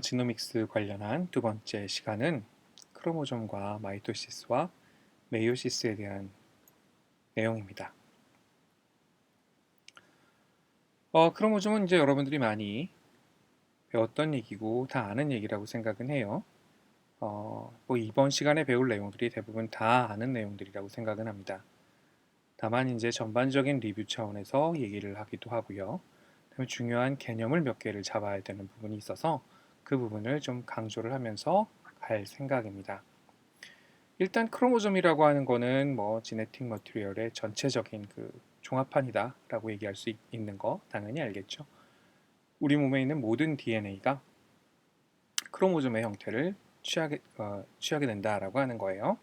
지노믹스 관련한 두 번째 시간은 크로모좀과 마이토시스와 메이오시스에 대한 내용입니다. 크로모좀은 이제 여러분들이 많이 배웠던 얘기고 다 아는 얘기라고 생각은 해요. 뭐 이번 시간에 배울 내용들이 대부분 다 아는 내용들이라고 생각은 합니다. 다만 이제 전반적인 리뷰 차원에서 얘기를 하기도 하고요. 그다음에 중요한 개념을 몇 개를 잡아야 되는 부분이 있어서 그 부분을 좀 강조를 하면서 갈 생각입니다. 일단 크로모좀이라고 하는 거는 뭐 지네틱 머티리얼의 전체적인 그 종합판이다라고 얘기할 수 있는 거 당연히 알겠죠. 우리 몸에 있는 모든 DNA가 크로모좀의 형태를 취하게 된다라고 하는 거예요.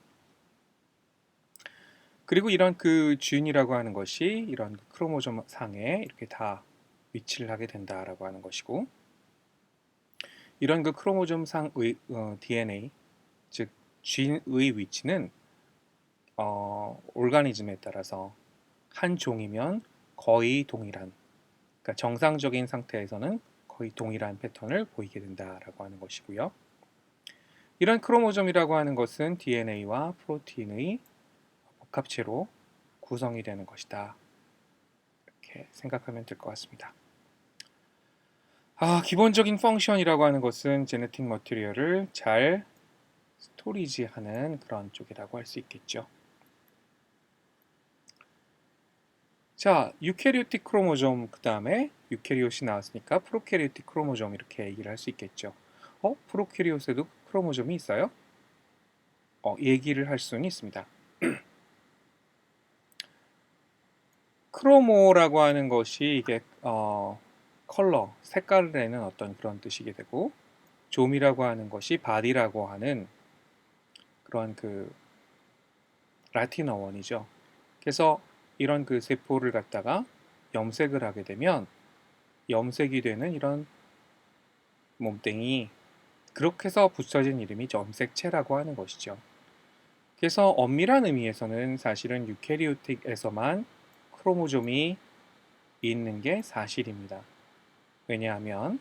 그리고 이런 그 균이라고 하는 것이 이런 크로모좀 상에 이렇게 다 위치를 하게 된다라고 하는 것이고, 이런 그 크로모좀 상의 DNA, 즉 균의 위치는 오르가니즘에 따라서 한 종이면 거의 동일한, 그러니까 정상적인 상태에서는 거의 동일한 패턴을 보이게 된다라고 하는 것이고요. 이런 크로모점이라고 하는 것은 DNA와 프로틴의 복합체로 구성이 되는 것이다. 이렇게 생각하면 될 것 같습니다. 기본적인 펑션이라고 하는 것은 제네틱 머티리얼을 잘 스토리지하는 그런 쪽이라고 할 수 있겠죠. 자, 유캐리오틱 크로모점, 그 다음에 유캐리옷이 나왔으니까 프로캐리오틱 크로모점 이렇게 얘기를 할 수 있겠죠. 프로캐리옷에도 크로모점이 있어요? 얘기를 할 수는 있습니다. 크로모라고 하는 것이 이게 컬러, 색깔을 내는 어떤 그런 뜻이게 되고, 좀이라고 하는 것이 바디라고 하는 그런 그 라틴어 원이죠. 그래서 이런 그 세포를 갖다가 염색을 하게 되면 염색이 되는 이런 몸뚱이, 그렇게 해서 붙여진 이름이 염색체라고 하는 것이죠. 그래서 엄밀한 의미에서는 사실은 유캐리오틱에서만 크로모좀이 있는 게 사실입니다. 왜냐하면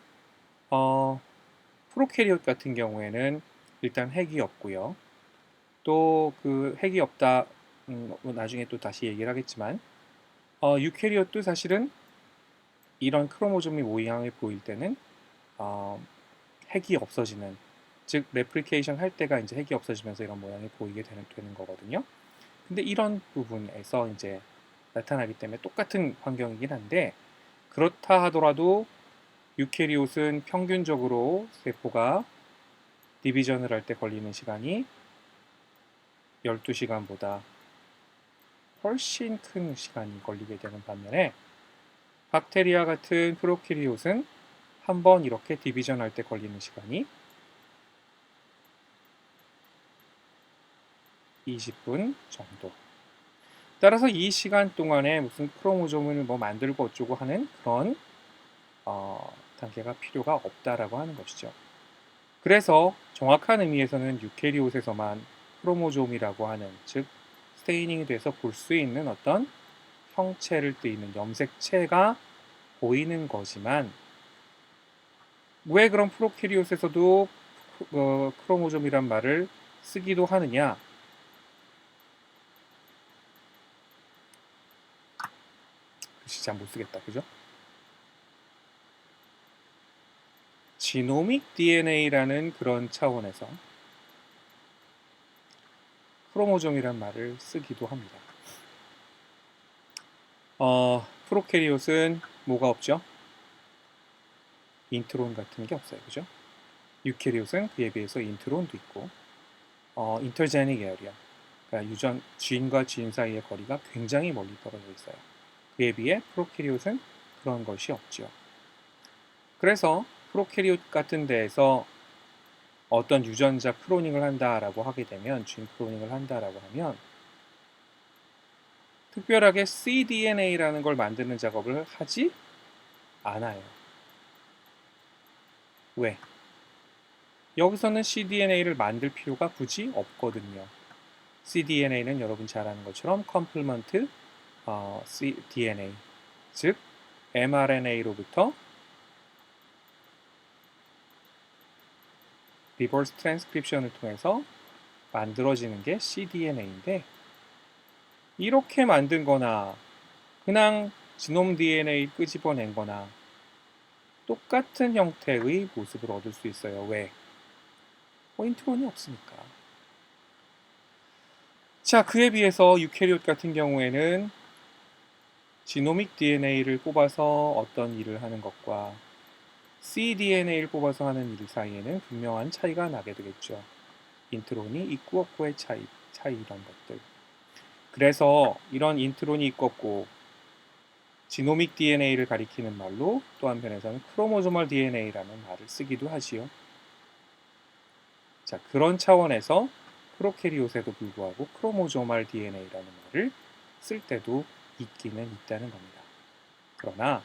프로캐리ot 같은 경우에는 일단 핵이 없고요. 또 그 핵이 없다, 나중에 또 다시 얘기를 하겠지만, 유캐리ot도 사실은 이런 크로모좀이 모양을 보일 때는 어, 핵이 없어지는, 즉 레플리케이션 할 때가 이제 핵이 없어지면서 이런 모양이 보이게 되는 거거든요. 근데 이런 부분에서 이제 나타나기 때문에 똑같은 환경이긴 한데, 그렇다 하더라도 유캐리옷은 평균적으로 세포가 디비전을 할 때 걸리는 시간이 12시간보다 훨씬 큰 시간이 걸리게 되는 반면에, 박테리아 같은 프로캐리옷은 한 번 이렇게 디비전 할 때 걸리는 시간이 20분 정도. 따라서 이 시간 동안에 무슨 크로모좀을 뭐 만들고 어쩌고 하는 그런 단계가 필요가 없다라고 하는 것이죠. 그래서 정확한 의미에서는 유캐리옷에서만 크로모좀이라고 하는, 즉 스테이닝이 돼서 볼 수 있는 어떤 형체를 띠는 염색체가 보이는 거지만, 왜 그럼 프로캐리옷에서도 크로모좀이란 말을 쓰기도 하느냐? 글씨 잘 못 쓰겠다, 그죠? 지노믹 DNA라는 그런 차원에서 크로모좀이란 말을 쓰기도 합니다. 프로캐리옷은 뭐가 없죠? 인트론 같은 게 없어요, 그죠? 유캐리옷은 그에 비해서 인트론도 있고, 인터제닉 에어리아, 그러니까 쥐인과 쥐인 사이의 거리가 굉장히 멀리 떨어져 있어요. 그에 비해 프로캐리옷은 그런 것이 없죠. 그래서 프로캐리옷 같은 데에서 어떤 유전자 클로닝을 한다라고 하게 되면, 쥐인 클로닝을 한다라고 하면 특별하게 cDNA라는 걸 만드는 작업을 하지 않아요. 왜? 여기서는 cDNA를 만들 필요가 굳이 없거든요. cDNA는 여러분 잘 아는 것처럼 컴플먼트 DNA, 즉 mRNA로부터 리버스 트랜스크립션을 통해서 만들어지는 게 cDNA인데 이렇게 만든 거나 그냥 지놈 DNA 끄집어낸 거나 똑같은 형태의 모습을 얻을 수 있어요. 왜? 인트론이 없으니까. 자, 그에 비해서 유캐리옷 같은 경우에는 지노믹 DNA를 뽑아서 어떤 일을 하는 것과 cDNA를 뽑아서 하는 일 사이에는 분명한 차이가 나게 되겠죠. 인트론이 있고 없고의 차이 이런 것들. 그래서 이런 인트론이 있고 없고 지노믹 DNA를 가리키는 말로 또 한편에서는 크로모조멀 DNA라는 말을 쓰기도 하지요. 자, 그런 차원에서 프로캐리옷에도 불구하고 크로모조멀 DNA라는 말을 쓸 때도 있기는 있다는 겁니다. 그러나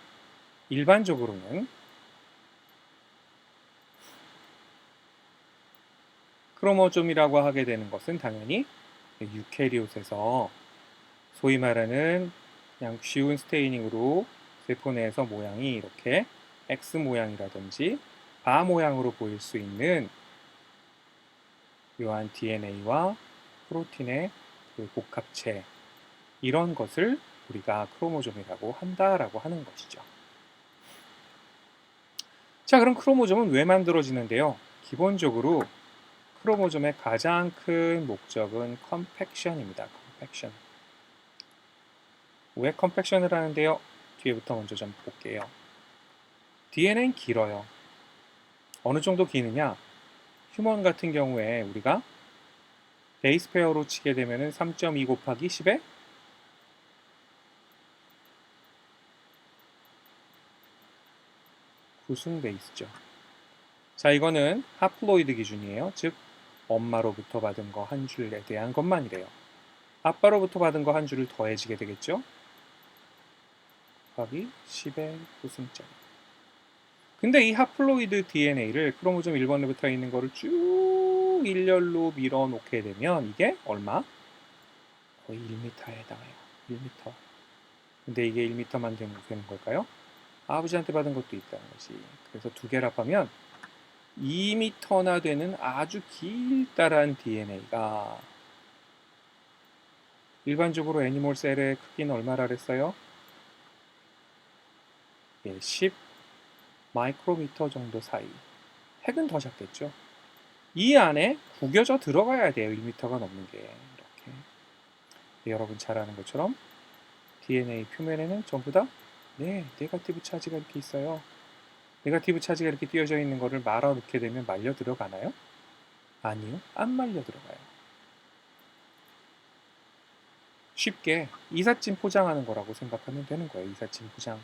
일반적으로는 크로모좀이라고 하게 되는 것은 당연히 유캐리옷에서 소위 말하는 그냥 쉬운 스테이닝으로 세포 내에서 모양이 이렇게 X 모양이라든지 바 모양으로 보일 수 있는 이러한 DNA와 프로틴의 그 복합체 이런 것을 우리가 크로모좀이라고 한다라고 하는 것이죠. 자, 그럼 크로모좀은 왜 만들어지는데요? 기본적으로 크로모좀의 가장 큰 목적은 컴팩션입니다. 컴팩션. 왜 컴팩션을 하는데요? 뒤에부터 먼저 좀 볼게요. DNA는 길어요. 어느 정도 기느냐? 휴먼 같은 경우에 우리가 베이스 페어로 치게 되면 3.2 곱하기 10의 9승 베이스죠. 자, 이거는 하플로이드 기준이에요. 즉 엄마로부터 받은 거 한 줄에 대한 것만이래요. 아빠로부터 받은 거 한 줄을 더해지게 되겠죠. 곱하기 10의 9승짜리. 근데 이 하플로이드 DNA를 크로모좀 1번에 붙어 있는 거를 쭉 일렬로 밀어 놓게 되면 이게 얼마? 거의 1m에 해당해요. 1m. 근데 이게 1m만 되는 걸까요? 아버지한테 받은 것도 있다는 거지. 그래서 두 개를 합하면 2m나 되는 아주 길다란 DNA가 일반적으로 애니멀 셀의 크기는 얼마라 그랬어요? 10 마이크로미터 정도 사이. 핵은 더 작겠죠. 이 안에 구겨져 들어가야 돼요. 1m가 넘는 게. 이렇게. 여러분 잘 아는 것처럼 DNA 표면에는 전부 다 네가티브 차지가 이렇게 있어요. 네가티브 차지가 이렇게 띄어져 있는 거를 말아 놓게 되면 말려 들어가나요? 아니요. 안 말려 들어가요. 쉽게 이삿짐 포장하는 거라고 생각하면 되는 거예요. 이삿짐 포장.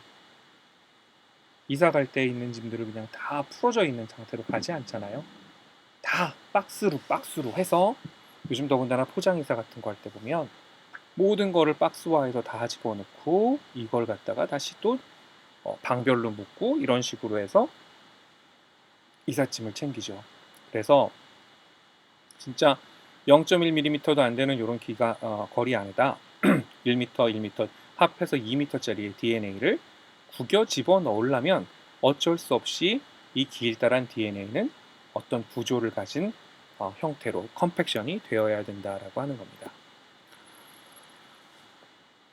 이사 갈 때 있는 짐들을 그냥 다 풀어져 있는 상태로 가지 않잖아요. 다 박스로 해서 요즘 더군다나 포장 이사 같은 거 할 때 보면 모든 거를 박스화해서 다 집어넣고 이걸 갖다가 다시 또 방별로 묶고 이런 식으로 해서 이삿짐을 챙기죠. 그래서 진짜 0.1mm도 안 되는 이런 거리 안에다 1m, 1m 합해서 2m짜리 DNA를 구겨 집어 넣으려면 어쩔 수 없이 이 길다란 DNA는 어떤 구조를 가진 형태로 컴팩션이 되어야 된다라고 하는 겁니다.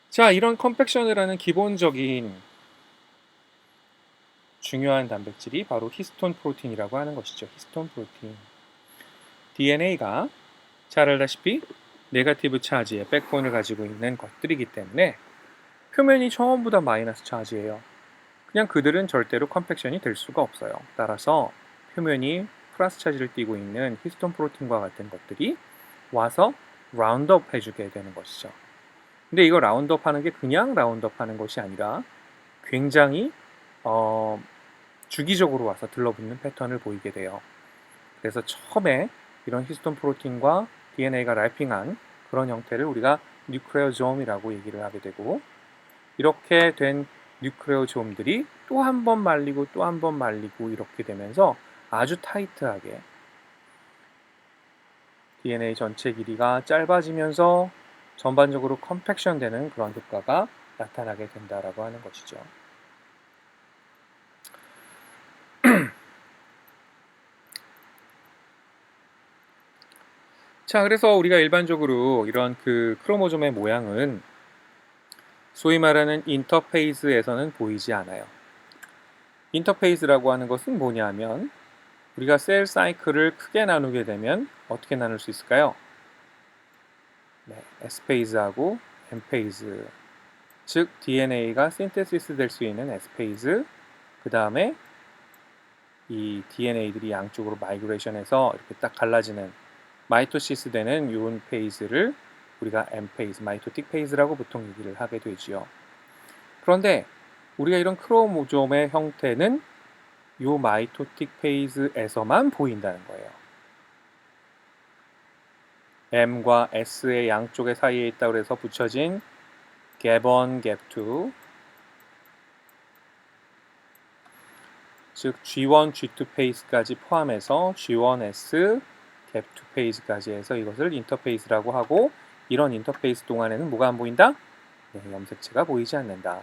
자, 이런 컴팩션을 하는 기본적인 중요한 단백질이 바로 히스톤 프로틴이라고 하는 것이죠. 히스톤 프로틴. DNA가 잘 알다시피 네거티브 차지의 백본을 가지고 있는 것들이기 때문에 표면이 전부 다 마이너스 차지예요. 그냥 그들은 절대로 컴팩션이 될 수가 없어요. 따라서 표면이 플러스 차지를 띠고 있는 히스톤 프로틴과 같은 것들이 와서 라운드업 해주게 되는 것이죠. 근데 이거 라운드업 하는 게 그냥 라운드업 하는 것이 아니라 굉장히 주기적으로 와서 들러붙는 패턴을 보이게 돼요. 그래서 처음에 이런 히스톤 프로틴과 DNA가 래핑한 그런 형태를 우리가 뉴클레오좀이라고 얘기를 하게 되고 이렇게 된 뉴클레오좀들이 또 한 번 말리고 또 한 번 말리고 이렇게 되면서 아주 타이트하게 DNA 전체 길이가 짧아지면서 전반적으로 컴팩션 되는 그런 효과가 나타나게 된다라고 하는 것이죠. 자, 그래서 우리가 일반적으로 이런 그 크로모좀의 모양은 소위 말하는 인터페이스에서는 보이지 않아요. 인터페이스라고 하는 것은 뭐냐면 우리가 셀 사이클을 크게 나누게 되면 어떻게 나눌 수 있을까요? 네, S페이즈하고 N페이즈, 즉 DNA가 신테시스 될 수 있는 S페이즈, 그 다음에 이 DNA들이 양쪽으로 마이그레이션해서 이렇게 딱 갈라지는 마이토시스 되는 요 페이즈를 우리가 M페이즈, 마이토틱 페이즈라고 보통 얘기를 하게 되지요. 그런데 우리가 이런 크로모좀의 형태는 요 마이토틱 페이즈에서만 보인다는 거예요. M과 S의 양쪽의 사이에 있다고 해서 붙여진 갭1, 갭2, 즉 G1, G2 페이스까지 포함해서 G1S, 갭2 페이스까지 해서 이것을 인터페이스라고 하고, 이런 인터페이스 동안에는 뭐가 안 보인다? 네, 염색체가 보이지 않는다.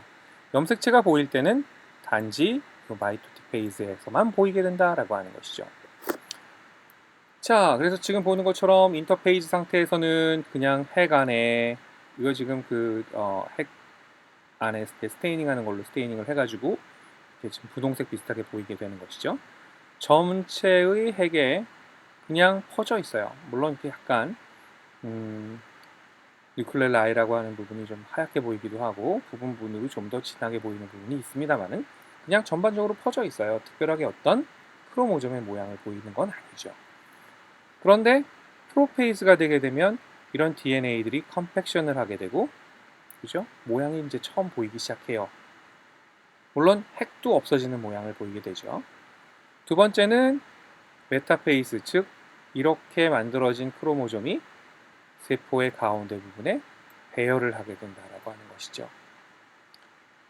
염색체가 보일 때는 단지 마이토틱 페이스에서만 보이게 된다라고 하는 것이죠. 자, 그래서 지금 보는 것처럼 인터페이스 상태에서는 그냥 핵 안에 이거 지금 핵 안에 스테이닝 하는 걸로 스테이닝을 해가지고 지금 분홍색 비슷하게 보이게 되는 것이죠. 전체의 핵에 그냥 퍼져 있어요. 물론 이렇게 약간 뉴클레 아이라고 하는 부분이 좀 하얗게 보이기도 하고 부분으로 좀 더 진하게 보이는 부분이 있습니다만은 그냥 전반적으로 퍼져 있어요. 특별하게 어떤 크로모점의 모양을 보이는 건 아니죠. 그런데 프로페이즈가 되게 되면 이런 DNA들이 컴팩션을 하게 되고, 그죠? 모양이 이제 처음 보이기 시작해요. 물론 핵도 없어지는 모양을 보이게 되죠. 두 번째는 메타페이즈, 즉 이렇게 만들어진 크로모점이 세포의 가운데 부분에 배열을 하게 된다라고 하는 것이죠.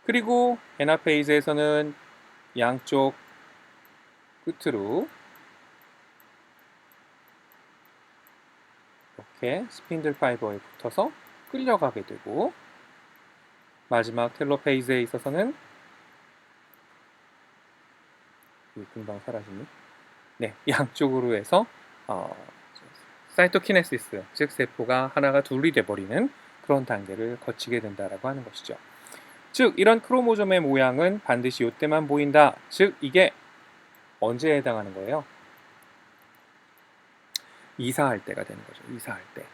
그리고 에나페이즈에서는 양쪽 끝으로 이렇게 스핀들 파이버에 붙어서 끌려가게 되고, 마지막 텔로페이즈에 있어서는 금방 사라지니? 네, 양쪽으로 해서 사이토키네시스, 즉 세포가 하나가 둘이 돼버리는 그런 단계를 거치게 된다라고 하는 것이죠. 즉 이런 크로모점의 모양은 반드시 이때만 보인다. 즉 이게 언제에 해당하는 거예요? 이사할 때가 되는 거죠. 이사할 때.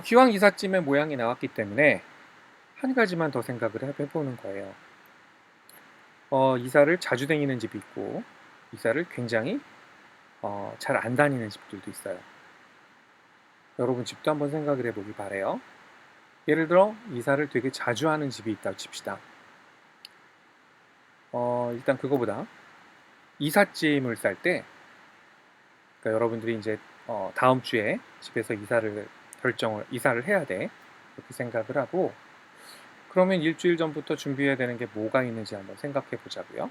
기왕 이삿짐의 모양이 나왔기 때문에 한 가지만 더 생각을 해보는 거예요. 이사를 자주 다니는 집이 있고 이사를 굉장히 잘 안 다니는 집들도 있어요. 여러분 집도 한번 생각을 해보기 바래요. 예를 들어 이사를 되게 자주 하는 집이 있다고 칩시다. 일단 그거보다 이삿짐을 쌀 때, 그러니까 여러분들이 이제 다음 주에 집에서 이사를 해야 돼. 그렇게 생각을 하고, 그러면 일주일 전부터 준비해야 되는 게 뭐가 있는지 한번 생각해 보자고요.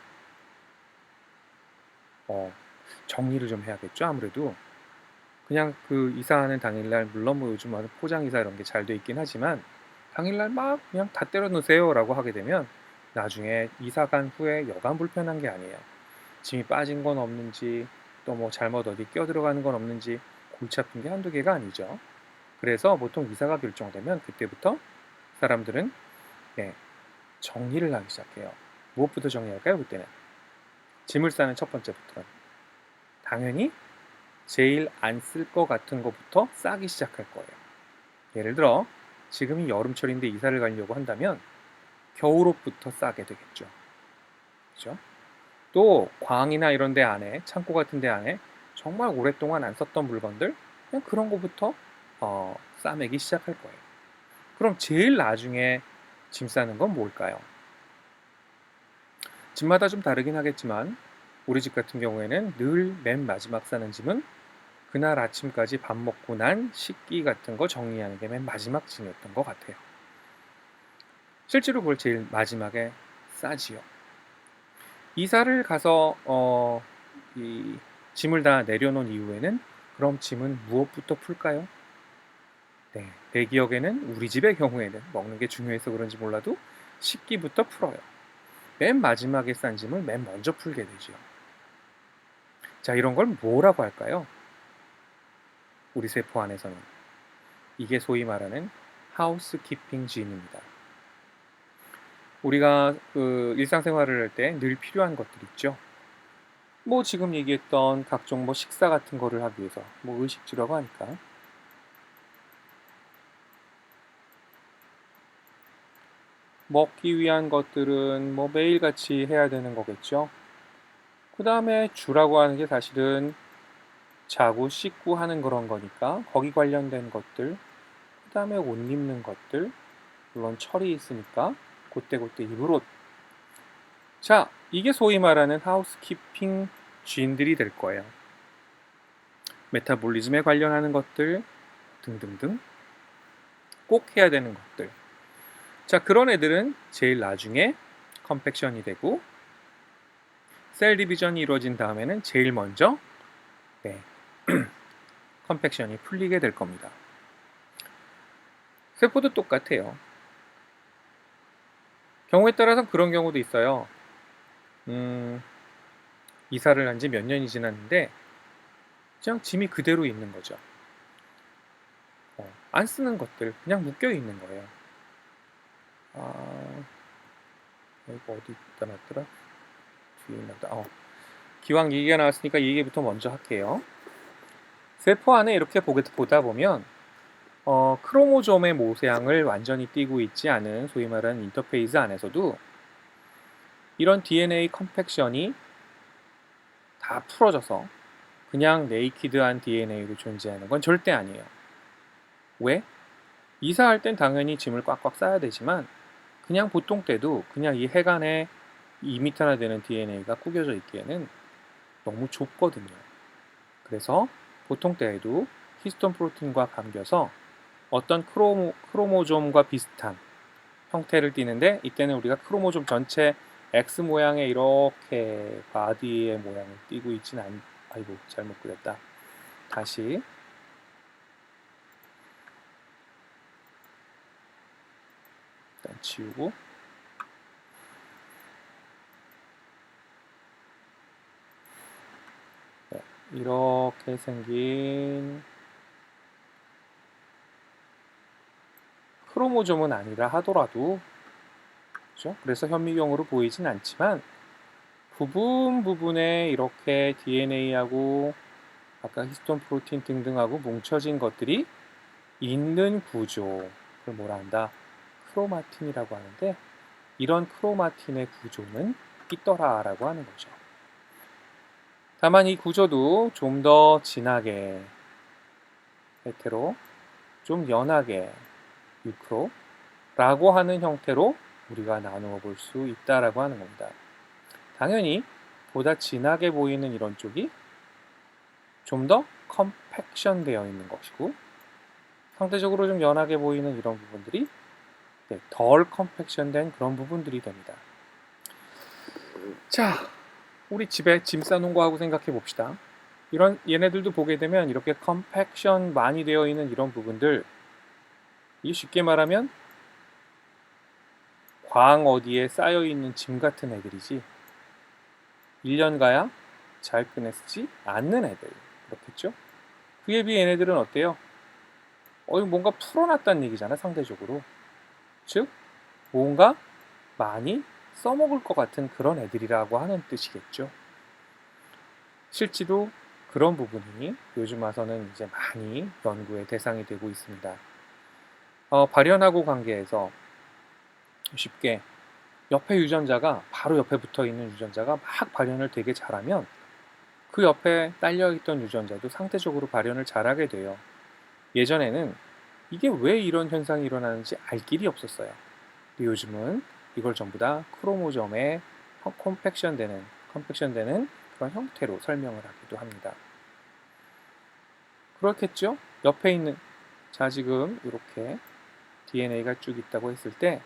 정리를 좀 해야겠죠, 아무래도. 그냥 그 이사하는 당일날, 물론 뭐 요즘 포장 이사 이런 게 잘 돼 있긴 하지만 당일날 막 그냥 다 때려 넣으세요 라고 하게 되면 나중에 이사 간 후에 여간 불편한 게 아니에요. 짐이 빠진 건 없는지, 또 뭐 잘못 어디 껴 들어가는 건 없는지 골치 아픈 게 한두 개가 아니죠. 그래서 보통 이사가 결정되면 그때부터 사람들은 정리를 하기 시작해요. 무엇부터 정리할까요? 그때는 짐을 싸는 첫 번째부터 당연히 제일 안 쓸 것 같은 것부터 싸기 시작할 거예요. 예를 들어 지금이 여름철인데 이사를 가려고 한다면 겨울옷부터 싸게 되겠죠. 그죠? 또 광이나 이런 데 안에, 창고 같은 데 안에 정말 오랫동안 안 썼던 물건들, 그냥 그런 거부터 싸매기 시작할 거예요. 그럼 제일 나중에 짐 싸는 건 뭘까요? 집마다 좀 다르긴 하겠지만 우리 집 같은 경우에는 늘 맨 마지막 싸는 짐은 그날 아침까지 밥 먹고 난 식기 같은 거 정리하는 게 맨 마지막 짐이었던 것 같아요. 실제로 그걸 제일 마지막에 싸지요. 이사를 가서 이 짐을 다 내려놓은 이후에는 그럼 짐은 무엇부터 풀까요? 네, 내 기억에는 우리 집의 경우에는 먹는 게 중요해서 그런지 몰라도 식기부터 풀어요. 맨 마지막에 싼 짐을 맨 먼저 풀게 되죠. 자, 이런 걸 뭐라고 할까요? 우리 세포 안에서는. 이게 소위 말하는 하우스키핑 진입니다. 우리가 일상생활을 할 때 늘 필요한 것들 있죠. 뭐 지금 얘기했던 각종 뭐 식사 같은 거를 하기 위해서 뭐 의식주라고 하니까 먹기 위한 것들은 뭐 매일같이 해야 되는 거겠죠. 그 다음에 주라고 하는 게 사실은 자고 씻고 하는 그런 거니까 거기 관련된 것들, 그 다음에 옷 입는 것들, 물론 철이 있으니까 그때그때 입을 옷. 자, 이게 소위 말하는 하우스키핑 쥐인들이 될 거예요. 메타볼리즘에 관련하는 것들 등등등 꼭 해야 되는 것들. 자, 그런 애들은 제일 나중에 컴팩션이 되고 셀 디비전이 이루어진 다음에는 제일 먼저 컴팩션이 풀리게 될 겁니다. 세포도 똑같아요. 경우에 따라서 그런 경우도 있어요. 이사를 한 지 몇 년이 지났는데 그냥 짐이 그대로 있는 거죠. 안 쓰는 것들 그냥 묶여 있는 거예요. 이거 어디 있다 놨더라? 뒤에 있나보다. 기왕 얘기가 나왔으니까 이 얘기부터 먼저 할게요. 세포 안에 이렇게 보다 보면 크로모솜의 모양을 완전히 띄고 있지 않은 소위 말하는 인터페이스 안에서도 이런 DNA 컴팩션이 다 풀어져서 그냥 네이키드한 DNA로 존재하는 건 절대 아니에요. 왜? 이사할 땐 당연히 짐을 꽉꽉 싸야 되지만 그냥 보통 때도 그냥 이 해간에 2m나 되는 DNA가 구겨져 있기에는 너무 좁거든요. 그래서 보통 때에도 히스톤 프로틴과 감겨서 어떤 크로모솜과 비슷한 형태를 띠는데 이때는 우리가 크로모솜 전체 X 모양의 이렇게 바디의 모양을 띠고 있지는 아이고 잘못 그렸다. 다시 일단 지우고 이렇게 생긴 크로모솜은 아니라 하더라도 그렇죠? 그래서 현미경으로 보이진 않지만 부분에 이렇게 DNA하고 아까 히스톤 프로틴 등등하고 뭉쳐진 것들이 있는 구조를 뭐라 한다? 크로마틴이라고 하는데 이런 크로마틴의 구조는 있더라라고 하는 거죠. 다만 이 구조도 좀 더 진하게 헤테로, 좀 연하게 유크로라고 하는 형태로 우리가 나누어 볼 수 있다라고 하는 겁니다. 당연히 보다 진하게 보이는 이런 쪽이 좀 더 컴팩션 되어 있는 것이고 상대적으로 좀 연하게 보이는 이런 부분들이 덜 컴팩션 된 그런 부분들이 됩니다. 자, 우리 집에 짐 싸놓은 거하고 생각해 봅시다. 얘네들도 보게 되면 이렇게 컴팩션 많이 되어 있는 이런 부분들, 이 쉽게 말하면 광 어디에 쌓여 있는 짐 같은 애들이지 1년 가야 잘 꺼내쓰지 않는 애들 그렇겠죠? 그에 비해 얘네들은 어때요? 뭔가 풀어놨다는 얘기잖아 상대적으로. 즉 뭔가 많이 써먹을 것 같은 그런 애들이라고 하는 뜻이겠죠. 실제로 그런 부분이 요즘 와서는 이제 많이 연구의 대상이 되고 있습니다. 발현하고 관계에서 쉽게 옆에 유전자가 바로 옆에 붙어 있는 유전자가 막 발현을 되게 잘하면 그 옆에 딸려있던 유전자도 상대적으로 발현을 잘하게 돼요. 예전에는 이게 왜 이런 현상이 일어나는지 알 길이 없었어요. 요즘은 이걸 전부 다 크로모솜에 컴팩션 되는 그런 형태로 설명을 하기도 합니다. 그렇겠죠? 옆에 있는 자 지금 이렇게 DNA가 쭉 있다고 했을 때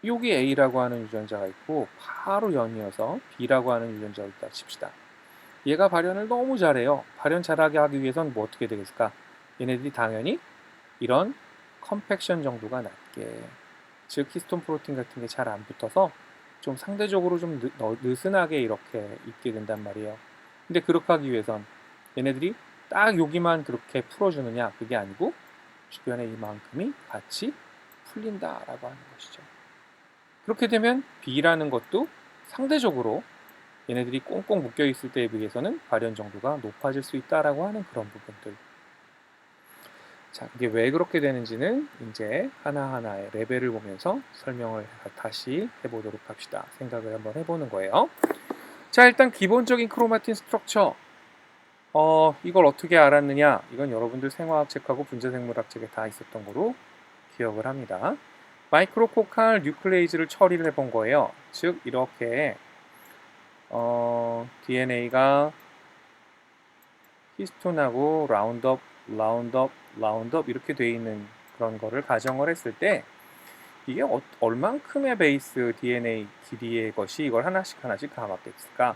여기 A라고 하는 유전자가 있고 바로 연이어서 B라고 하는 유전자가 있다 칩시다. 얘가 발현을 너무 잘해요. 발현 잘하게 하기 위해서는 뭐 어떻게 되겠을까? 얘네들이 당연히 이런 컴팩션 정도가 낮게 즉 히스톤 프로틴 같은 게 잘 안 붙어서 좀 상대적으로 좀 느슨하게 이렇게 있게 된단 말이에요. 근데 그렇게 하기 위해선 얘네들이 딱 여기만 그렇게 풀어주느냐, 그게 아니고 주변에 이만큼이 같이 풀린다라고 하는 것이죠. 그렇게 되면 B라는 것도 상대적으로 얘네들이 꽁꽁 묶여 있을 때에 비해서는 발현 정도가 높아질 수 있다라고 하는 그런 부분들. 자, 이게 왜 그렇게 되는지는 이제 하나하나의 레벨을 보면서 설명을 다시 해보도록 합시다. 생각을 한번 해보는 거예요. 자, 일단 기본적인 크로마틴 스트럭처. 이걸 어떻게 알았느냐? 이건 여러분들 생화학 책하고 분자생물학 책에 다 있었던 거로 기억을 합니다. 마이크로코칼 뉴클레이즈를 처리를 해본 거예요. 즉 이렇게 DNA가 히스톤하고 라운드업 이렇게 돼 있는 그런 거를 가정을 했을 때 이게 얼만큼의 베이스 DNA 길이의 것이 이걸 하나씩 감았겠을까?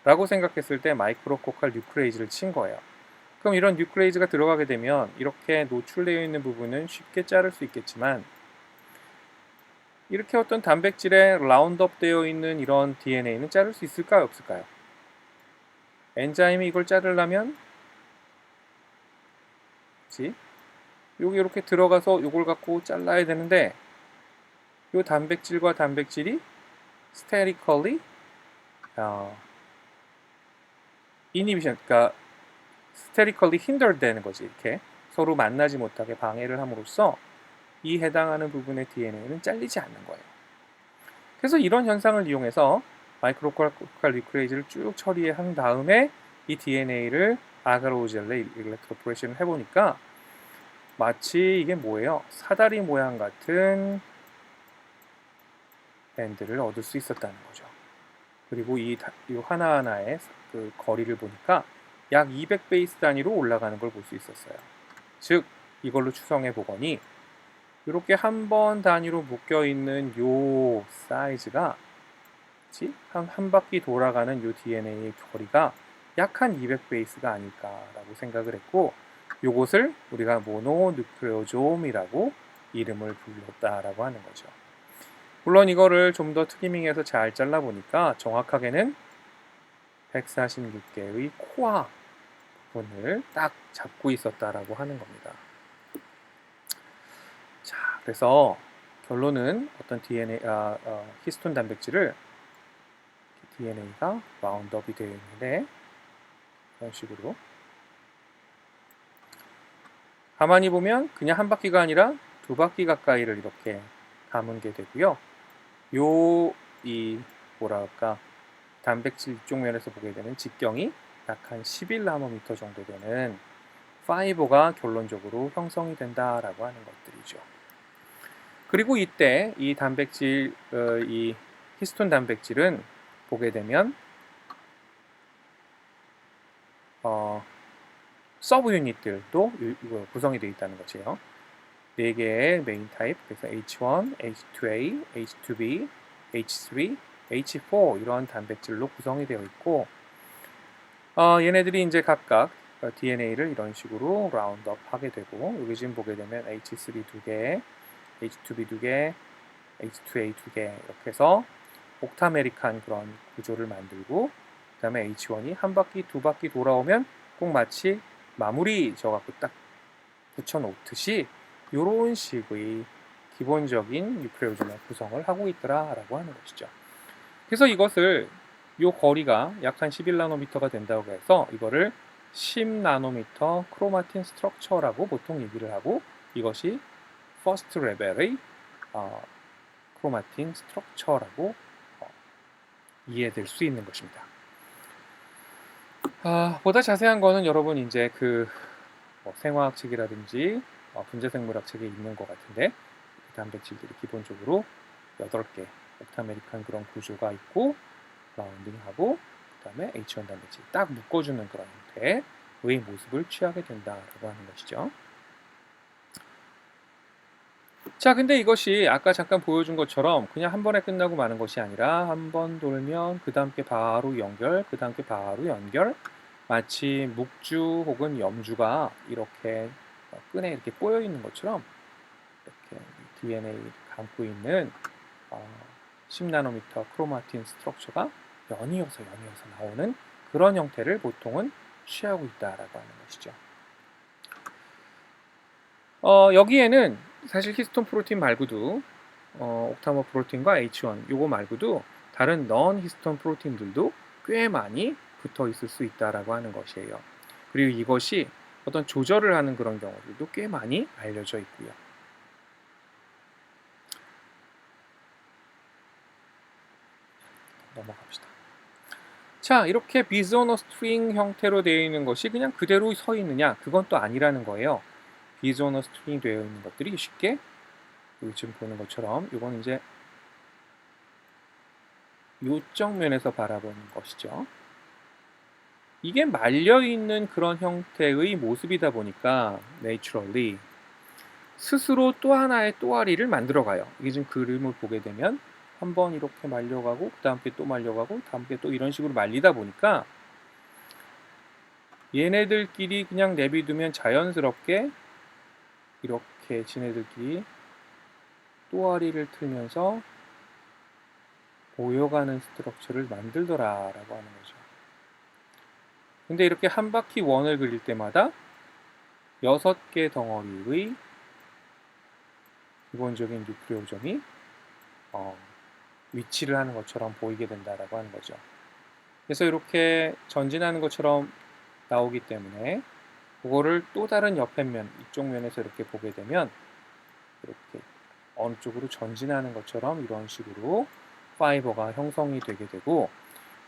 라고 생각했을 때 마이크로코칼 뉴클레이즈를 친 거예요. 그럼 이런 뉴클레이즈가 들어가게 되면 이렇게 노출되어 있는 부분은 쉽게 자를 수 있겠지만 이렇게 어떤 단백질에 라운드업 되어 있는 이런 DNA는 자를 수 있을까요? 없을까요? 엔자임이 이걸 자르려면 여기 이렇게 들어가서 이걸 갖고 잘라야 되는데 이 단백질과 단백질이 스테리컬리 이니비션, 그러니까 스테리컬리 힌더되는 거지. 이렇게 서로 만나지 못하게 방해를 함으로써 이 해당하는 부분의 DNA는 잘리지 않는 거예요. 그래서 이런 현상을 이용해서 마이크로코칼 뉴클레이즈를 쭉 처리한 다음에 이 DNA를 아가로우젤레 일렉트로포레이션을 해보니까 마치 이게 뭐예요? 사다리 모양 같은 밴드를 얻을 수 있었다는 거죠. 그리고 이 하나하나의 그 거리를 보니까 약 200베이스 단위로 올라가는 걸 볼 수 있었어요. 즉 이걸로 추정해 보거니 이렇게 한 번 단위로 묶여 있는 요 사이즈가 한 바퀴 돌아가는 요 DNA의 거리가 약 한 200베이스가 아닐까라고 생각을 했고 요것을 우리가 모노누클레오솜이라고 이름을 불렀다라고 하는 거죠. 물론 이거를 좀 더 트리밍해서 잘 잘라보니까 정확하게는 146개의 코어 부분을 딱 잡고 있었다라고 하는 겁니다. 자, 그래서 결론은 어떤 히스톤 단백질을 DNA가 라운드업이 되어 있는데 이런 식으로 가만히 보면 그냥 한 바퀴가 아니라 두 바퀴 가까이를 이렇게 감은 게 되고요. 뭐랄까 단백질 이쪽 면에서 보게 되는 직경이 약 한 11나노미터 정도 되는 파이버가 결론적으로 형성이 된다라고 하는 것들이죠. 그리고 이때 이 단백질, 이 히스톤 단백질은 보게 되면 서브 유닛들도 구성이 되어 있다는 것이에요. 4개의 메인 타입, 그래서 H1, H2A, H2B, H3, H4 이런 단백질로 구성이 되어 있고 얘네들이 이제 각각 DNA를 이런 식으로 라운드업 하게 되고 여기 지금 보게 되면 H3 2개, H2B 2개, H2A 2개 이렇게 해서 옥타메릭한 그런 구조를 만들고 그 다음에 H1이 한 바퀴, 두 바퀴 돌아오면 꼭 마치 마무리 져갖고 딱 붙여놓듯이 이런 식의 기본적인 뉴클레오즘의 구성을 하고 있더라라고 하는 것이죠. 그래서 이것을 이 거리가 약 한 11나노미터가 된다고 해서 이거를 10나노미터 크로마틴 스트럭처라고 보통 얘기를 하고 이것이 퍼스트 레벨의 크로마틴 스트럭처라고 이해될 수 있는 것입니다. 보다 자세한 거는 여러분 이제 생화학 책이라든지 분자생물학 책에 있는 것 같은데 단백질들이 기본적으로 8개 옥타메릭한 그런 구조가 있고 라운딩하고 그 다음에 H1 단백질 딱 묶어주는 그런 형태의 모습을 취하게 된다라고 하는 것이죠. 자, 근데 이것이 아까 잠깐 보여준 것처럼 그냥 한 번에 끝나고 마는 것이 아니라 한 번 돌면 그 다음에 바로 연결, 그 다음에 바로 연결, 마치 묵주 혹은 염주가 이렇게 끈에 이렇게 꼬여 있는 것처럼 이렇게 DNA를 감고 있는 10나노미터 크로마틴 스트럭처가 연이어서 나오는 그런 형태를 보통은 취하고 있다라고 하는 것이죠. 여기에는 사실 히스톤 프로틴 말고도 옥타모 프로틴과 H1 요거 말고도 다른 넌 히스톤 프로틴들도 꽤 많이 붙어 있을 수 있다라고 하는 것이에요. 그리고 이것이 어떤 조절을 하는 그런 경우들도 꽤 많이 알려져 있고요. 넘어갑시다. 자, 이렇게 비즈오너 스트링 형태로 되어 있는 것이 그냥 그대로 서 있느냐? 그건 또 아니라는 거예요. 비즈오너 스트링 되어 있는 것들이 쉽게 여기 지금 보는 것처럼 이건 이제 요쪽 면에서 바라보는 것이죠. 이게 말려있는 그런 형태의 모습이다 보니까 naturally 스스로 또 하나의 또아리를 만들어가요. 이게 지금 그림을 보게 되면 한번 이렇게 말려가고 그 다음 게 또 말려가고 다음 게 또 이런 식으로 말리다 보니까 얘네들끼리 그냥 내비두면 자연스럽게 이렇게 지네들끼리 또아리를 틀면서 모여가는 스트럭처를 만들더라라고 하는 거죠. 근데 이렇게 한 바퀴 원을 그릴 때마다 6개 덩어리의 기본적인 뉴클레오점이 위치를 하는 것처럼 보이게 된다라고 하는 거죠. 그래서 이렇게 전진하는 것처럼 나오기 때문에 그거를 또 다른 옆에 면, 이쪽 면에서 이렇게 보게 되면 이렇게 어느 쪽으로 전진하는 것처럼 이런 식으로 파이버가 형성이 되게 되고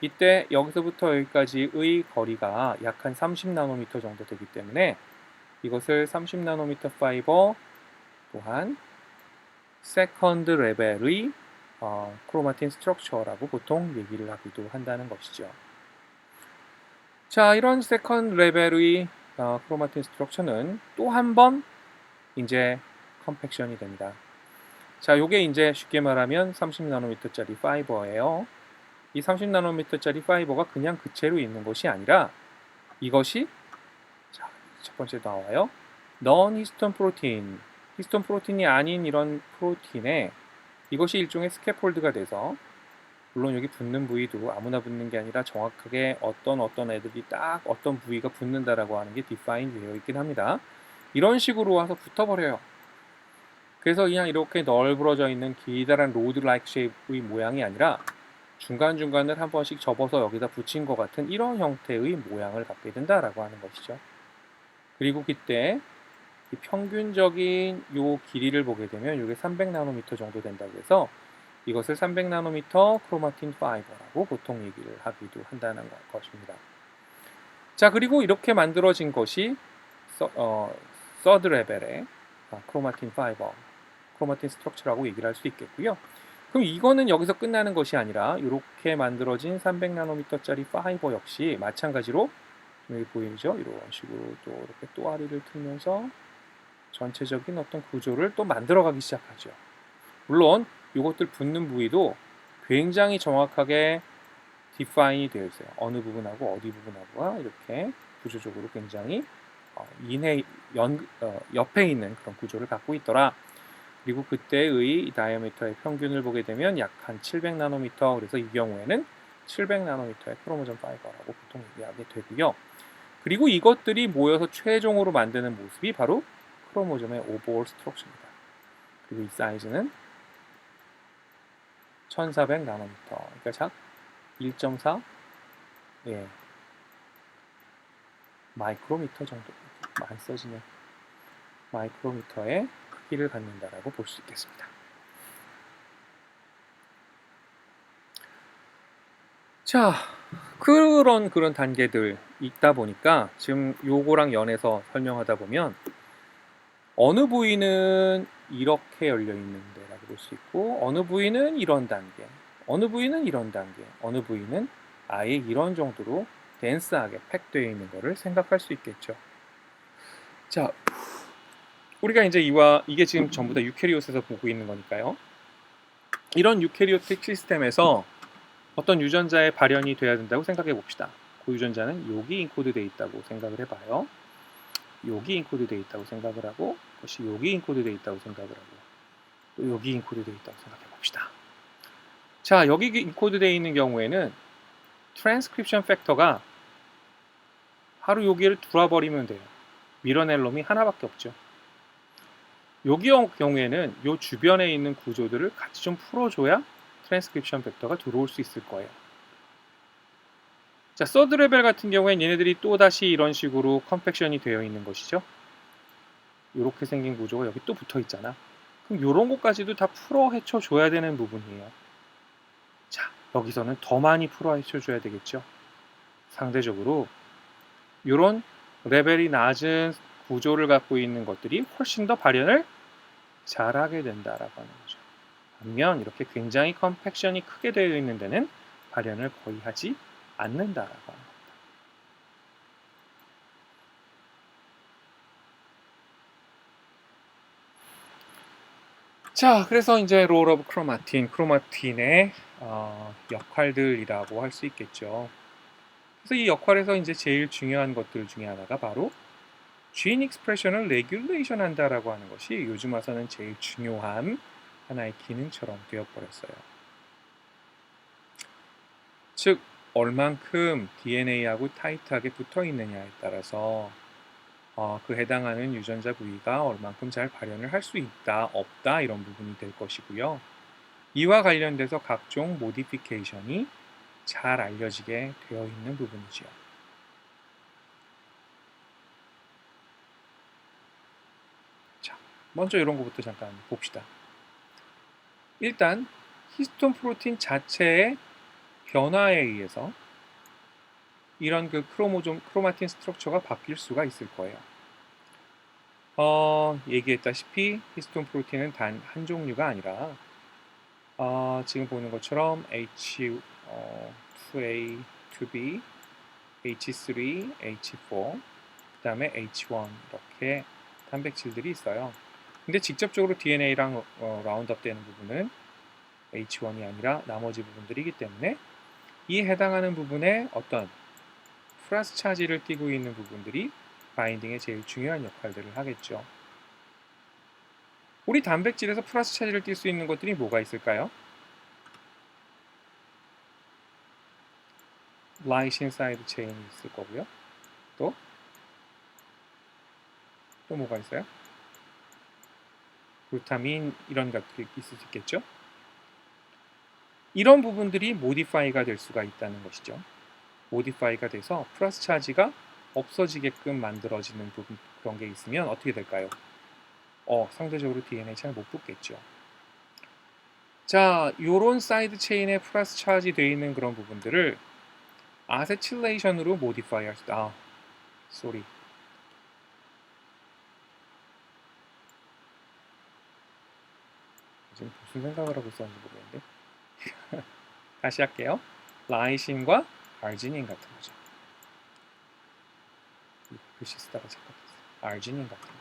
이때 여기서부터 여기까지의 거리가 약 한 30나노미터 정도 되기 때문에 이것을 30나노미터 파이버 또한 세컨드 레벨의 크로마틴 스트럭처라고 보통 얘기를 하기도 한다는 것이죠. 자, 이런 세컨드 레벨의 크로마틴 스트럭처는 또 한 번 이제 컴팩션이 됩니다. 자, 요게 이제 쉽게 말하면 30나노미터짜리 파이버예요. 이 30나노미터짜리 파이버가 그냥 그 채로 있는 것이 아니라 이것이 자, 첫 번째 나와요. 넌 히스톤 프로틴, 히스톤 프로틴이 아닌 이런 프로틴에 이것이 일종의 스캐폴드가 돼서 물론 여기 붙는 부위도 아무나 붙는 게 아니라 정확하게 어떤 애들이 딱 어떤 부위가 붙는다라고 하는 게 디파인 되어 있긴 합니다. 이런 식으로 와서 붙어버려요. 그래서 그냥 이렇게 널브러져 있는 기다란 로드 라이크 쉐입의 모양이 아니라 중간중간을 한 번씩 접어서 여기다 붙인 것 같은 이런 형태의 모양을 갖게 된다라고 하는 것이죠. 그리고 그때 이 평균적인 요 길이를 보게 되면 이게 300나노미터 정도 된다고 해서 이것을 300나노미터 크로마틴 파이버라고 보통 얘기를 하기도 한다는 것입니다. 자, 그리고 이렇게 만들어진 것이 서드 레벨의 크로마틴 파이버, 크로마틴 스트럭처라고 얘기를 할 수 있겠고요. 그럼 이거는 여기서 끝나는 것이 아니라 이렇게 만들어진 300나노미터짜리 파이버 역시 마찬가지로 여기 보이죠? 이런 식으로 또 이렇게 또아리를 틀면서 전체적인 어떤 구조를 또 만들어가기 시작하죠. 물론 이것들 붙는 부위도 굉장히 정확하게 디파인이 되어 있어요. 어느 부분하고 어디 부분하고가 이렇게 구조적으로 굉장히 옆에 있는 그런 구조를 갖고 있더라. 그리고 그때의 다이아미터의 평균을 보게 되면 약 한 700나노미터, 그래서 이 경우에는 700나노미터의 크로모점 파이버라고 보통 얘기하게 되고요. 그리고 이것들이 모여서 최종으로 만드는 모습이 바로 크로모점의 오버올 스트럭처입니다. 그리고 이 사이즈는 1400나노미터, 그러니까 약 1.4 마이크로미터 정도, 많이 써지네. 마이크로미터의 크기를 갖는다라고 볼 수 있겠습니다. 자, 그런 단계들 있다 보니까 지금 요거랑 연해서 설명하다 보면 어느 부위는 이렇게 열려 있는 데라고 볼 수 있고 어느 부위는 이런 단계, 어느 부위는 이런 단계, 어느 부위는 아예 이런 정도로 덴스하게 팩되어 있는 거를 생각할 수 있겠죠. 자, 우리가 이제 이게 지금 전부 다 유캐리ot에서 보고 있는 거니까요. 이런 유캐리오틱 시스템에서 어떤 유전자의 발현이 돼야 된다고 생각해 봅시다. 그 유전자는 여기 인코드 되어 있다고 생각을 해봐요. 여기 인코드 되어 있다고 생각을 하고 그것이 여기 인코드 되어 있다고 생각을 하고 또 여기 인코드 되어 있다고 생각해 봅시다. 자, 여기 인코드 되어 있는 경우에는 트랜스크립션 팩터가 바로 여기를 둘러버리면 돼요. 밀어낼 놈이 하나밖에 없죠. 여기 경우에는 이 주변에 있는 구조들을 같이 좀 풀어줘야 트랜스크립션 벡터가 들어올 수 있을 거예요. 자, 서드 레벨 같은 경우엔 얘네들이 또다시 이런 식으로 컴팩션이 되어 있는 것이죠. 이렇게 생긴 구조가 여기 또 붙어 있잖아. 그럼 이런 것까지도 다 풀어 헤쳐 줘야 되는 부분이에요. 자, 여기서는 더 많이 풀어 헤쳐 줘야 되겠죠. 상대적으로 이런 레벨이 낮은 구조를 갖고 있는 것들이 훨씬 더 발현을 잘하게 된다라고 하는 거죠. 반면 이렇게 굉장히 컴팩션이 크게 되어 있는 데는 발현을 거의 하지 않는다라고 하는 겁니다. 자, 그래서 이제 롤 오브 크로마틴의 역할들이라고 할 수 있겠죠. 그래서 이 역할에서 이제 제일 중요한 것들 중에 하나가 바로 진 익스프레션을 레귤레이션 한다라고 하는 것이 요즘 와서는 제일 중요한 하나의 기능처럼 되어버렸어요. 즉, 얼만큼 DNA하고 타이트하게 붙어 있느냐에 따라서 그 해당하는 유전자 부위가 얼만큼 잘 발현을 할 수 있다, 없다 이런 부분이 될 것이고요. 이와 관련돼서 각종 모디피케이션이 잘 알려지게 되어 있는 부분이지요. 자, 먼저 이런 것부터 잠깐 봅시다. 일단 히스톤 프로틴 자체의 변화에 의해서 이런 그 크로마틴 스트럭처가 바뀔 수가 있을 거예요. 얘기했다시피 히스톤 프로틴은 단 한 종류가 아니라 지금 보는 것처럼 H2A, 2B, H3, H4, 그 다음에 H1 이렇게 단백질들이 있어요. 근데 직접적으로 DNA랑 라운드업 되는 부분은 H1이 아니라 나머지 부분들이기 때문에 이 해당하는 부분에 어떤 플러스 차지를 띠고 있는 부분들이 바인딩에 제일 중요한 역할들을 하겠죠. 우리 단백질에서 플러스 차지를 띌 수 있는 것들이 뭐가 있을까요? 라이신 사이드 체인이 있을 거고요. 또 뭐가 있어요? 글루타민 이런 것들이 있을 수 있겠죠. 이런 부분들이 모디파이가 될 수가 있다는 것이죠. 모디파이가 돼서 플러스 차지가 없어지게끔 만들어지는 부분, 그런 게 있으면 어떻게 될까요? 상대적으로 DNA 잘 못 붙겠죠. 자, 요런 사이드 체인에 플러스 차지 되어 있는 그런 부분들을 아세틸레이션으로 모디파이 할 수 있다. 쏘리. 지금 무슨 생각을 하고 있었는지 모르겠는데. 다시 할게요. 라이신과 아르지닌 같은 거죠. 글씨 쓰다가 착각했어요. 아르지닌 같은 거.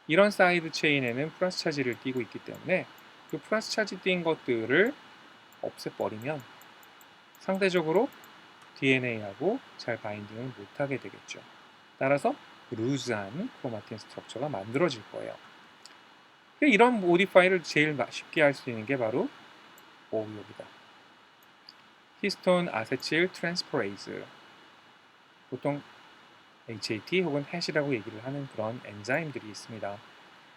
이런 사이드 체인에는 플러스 차지를 띄고 있기 때문에 그 플러스 차지 띈 것들을 없애버리면 상대적으로 DNA하고 잘 바인딩을 못하게 되겠죠. 따라서 루즈한 크로마틴 스트럭처가 만들어질 거예요. 이런 모디파이를 제일 쉽게 할 수 있는 게 바로 여기다. 히스톤 아세틸 트랜스퍼레이즈. 보통 HAT 혹은 햅이라고 얘기를 하는 그런 엔자임들이 있습니다.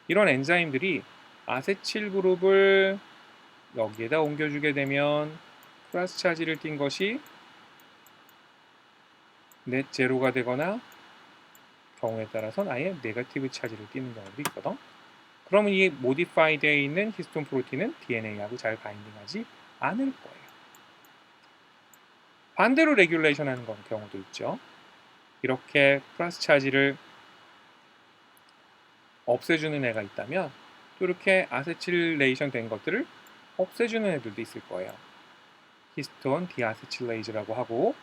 이런 엔자임들이 아세틸 그룹을 여기에다 옮겨주게 되면 플러스 차지를 띈 것이 넷 제로가 되거나 경우에 따라서는 아예 네거티브 차지를 띠는 경우도 있거든. 그러면 이 모디파이 되어 있는 히스톤 프로틴은 DNA하고 잘 바인딩하지 않을 거예요. 반대로 레귤레이션 하는 경우도 있죠. 이렇게 플러스 차지를 없애주는 애가 있다면 또 이렇게 아세틸레이션 된 것들을 없애주는 애들도 있을 거예요. 히스톤 디아세틸레이즈라고 하고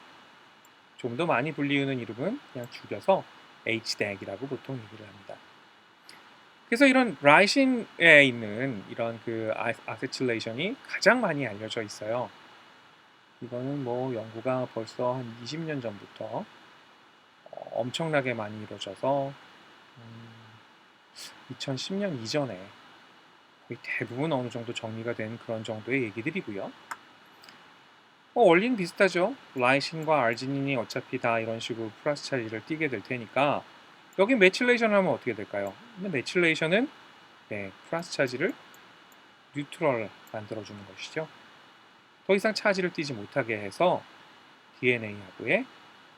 좀 더 많이 불리우는 이름은 그냥 줄여서 HDAC이라고 보통 얘기를 합니다. 그래서 이런 라이신에 있는 이런 그 아세틸레이션이 가장 많이 알려져 있어요. 이거는 뭐 연구가 벌써 한 20년 전부터 엄청나게 많이 이루어져서 2010년 이전에 거의 대부분 어느 정도 정리가 된 그런 정도의 얘기들이고요. 원리는 비슷하죠. 라이신과 아르지닌이 어차피 다 이런 식으로 플러스 차지를 띠게 될 테니까 여기 메칠레이션을 하면 어떻게 될까요? 근데 메칠레이션은 네, 플러스 차지를 뉴트럴 만들어주는 것이죠. 더 이상 차지를 띠지 못하게 해서 DNA하고의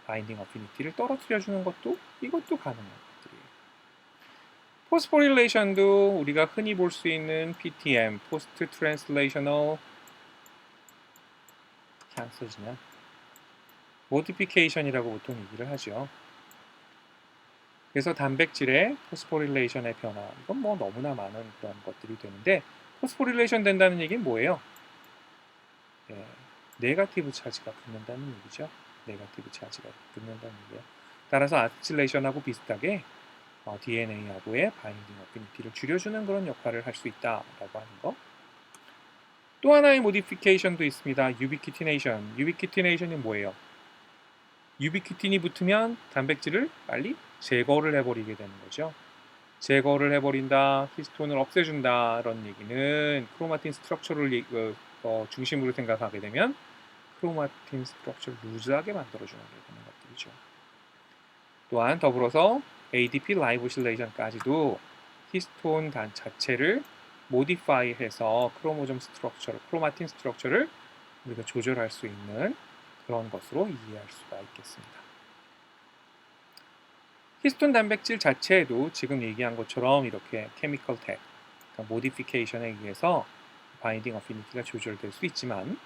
바인딩 어피니티를 떨어뜨려주는 것도 이것도 가능한 것들이에요. 포스포릴레이션도 우리가 흔히 볼 수 있는 PTM, 포스트 트랜슬레이셔널 안 써지냐? 모디피케이션이라고 보통 얘기를 하죠. 그래서 단백질의 포스포릴레이션의 변화, 이건 뭐 너무나 많은 그런 것들이 되는데 포스포릴레이션 된다는 얘기는 뭐예요? 네, 네거티브 차지가 붙는다는 얘기죠. 네거티브 차지가 붙는다는 얘기예요. 따라서 아세틸레이션하고 비슷하게 DNA하고의 바인딩 어피니티를 줄여주는 그런 역할을 할 수 있다라고 하는 거. 또 하나의 모디피케이션도 있습니다. 유비키티네이션. 유비키티네이션이 뭐예요? 유비키틴이 붙으면 단백질을 빨리 제거를 해버리게 되는 거죠. 제거를 해버린다, 히스톤을 없애준다 이런 얘기는 크로마틴 스트럭처를 중심으로 생각하게 되면 크로마틴 스트럭처를 루즈하게 만들어주는 게 되는 것들이죠. 또한 더불어서 ADP 라이보실레이션까지도 히스톤 단 자체를 모디파이해서 크로모점 스트럭처를, 크로마틴 스트럭처를 우리가 조절할 수 있는 그런 것으로 이해할 수가 있겠습니다. 히스톤 단백질 자체에도 지금 얘기한 것처럼 이렇게 케미컬 택, 그러니까 모디피케이션에 의해서 바인딩 어피니티가 조절될 수 있지만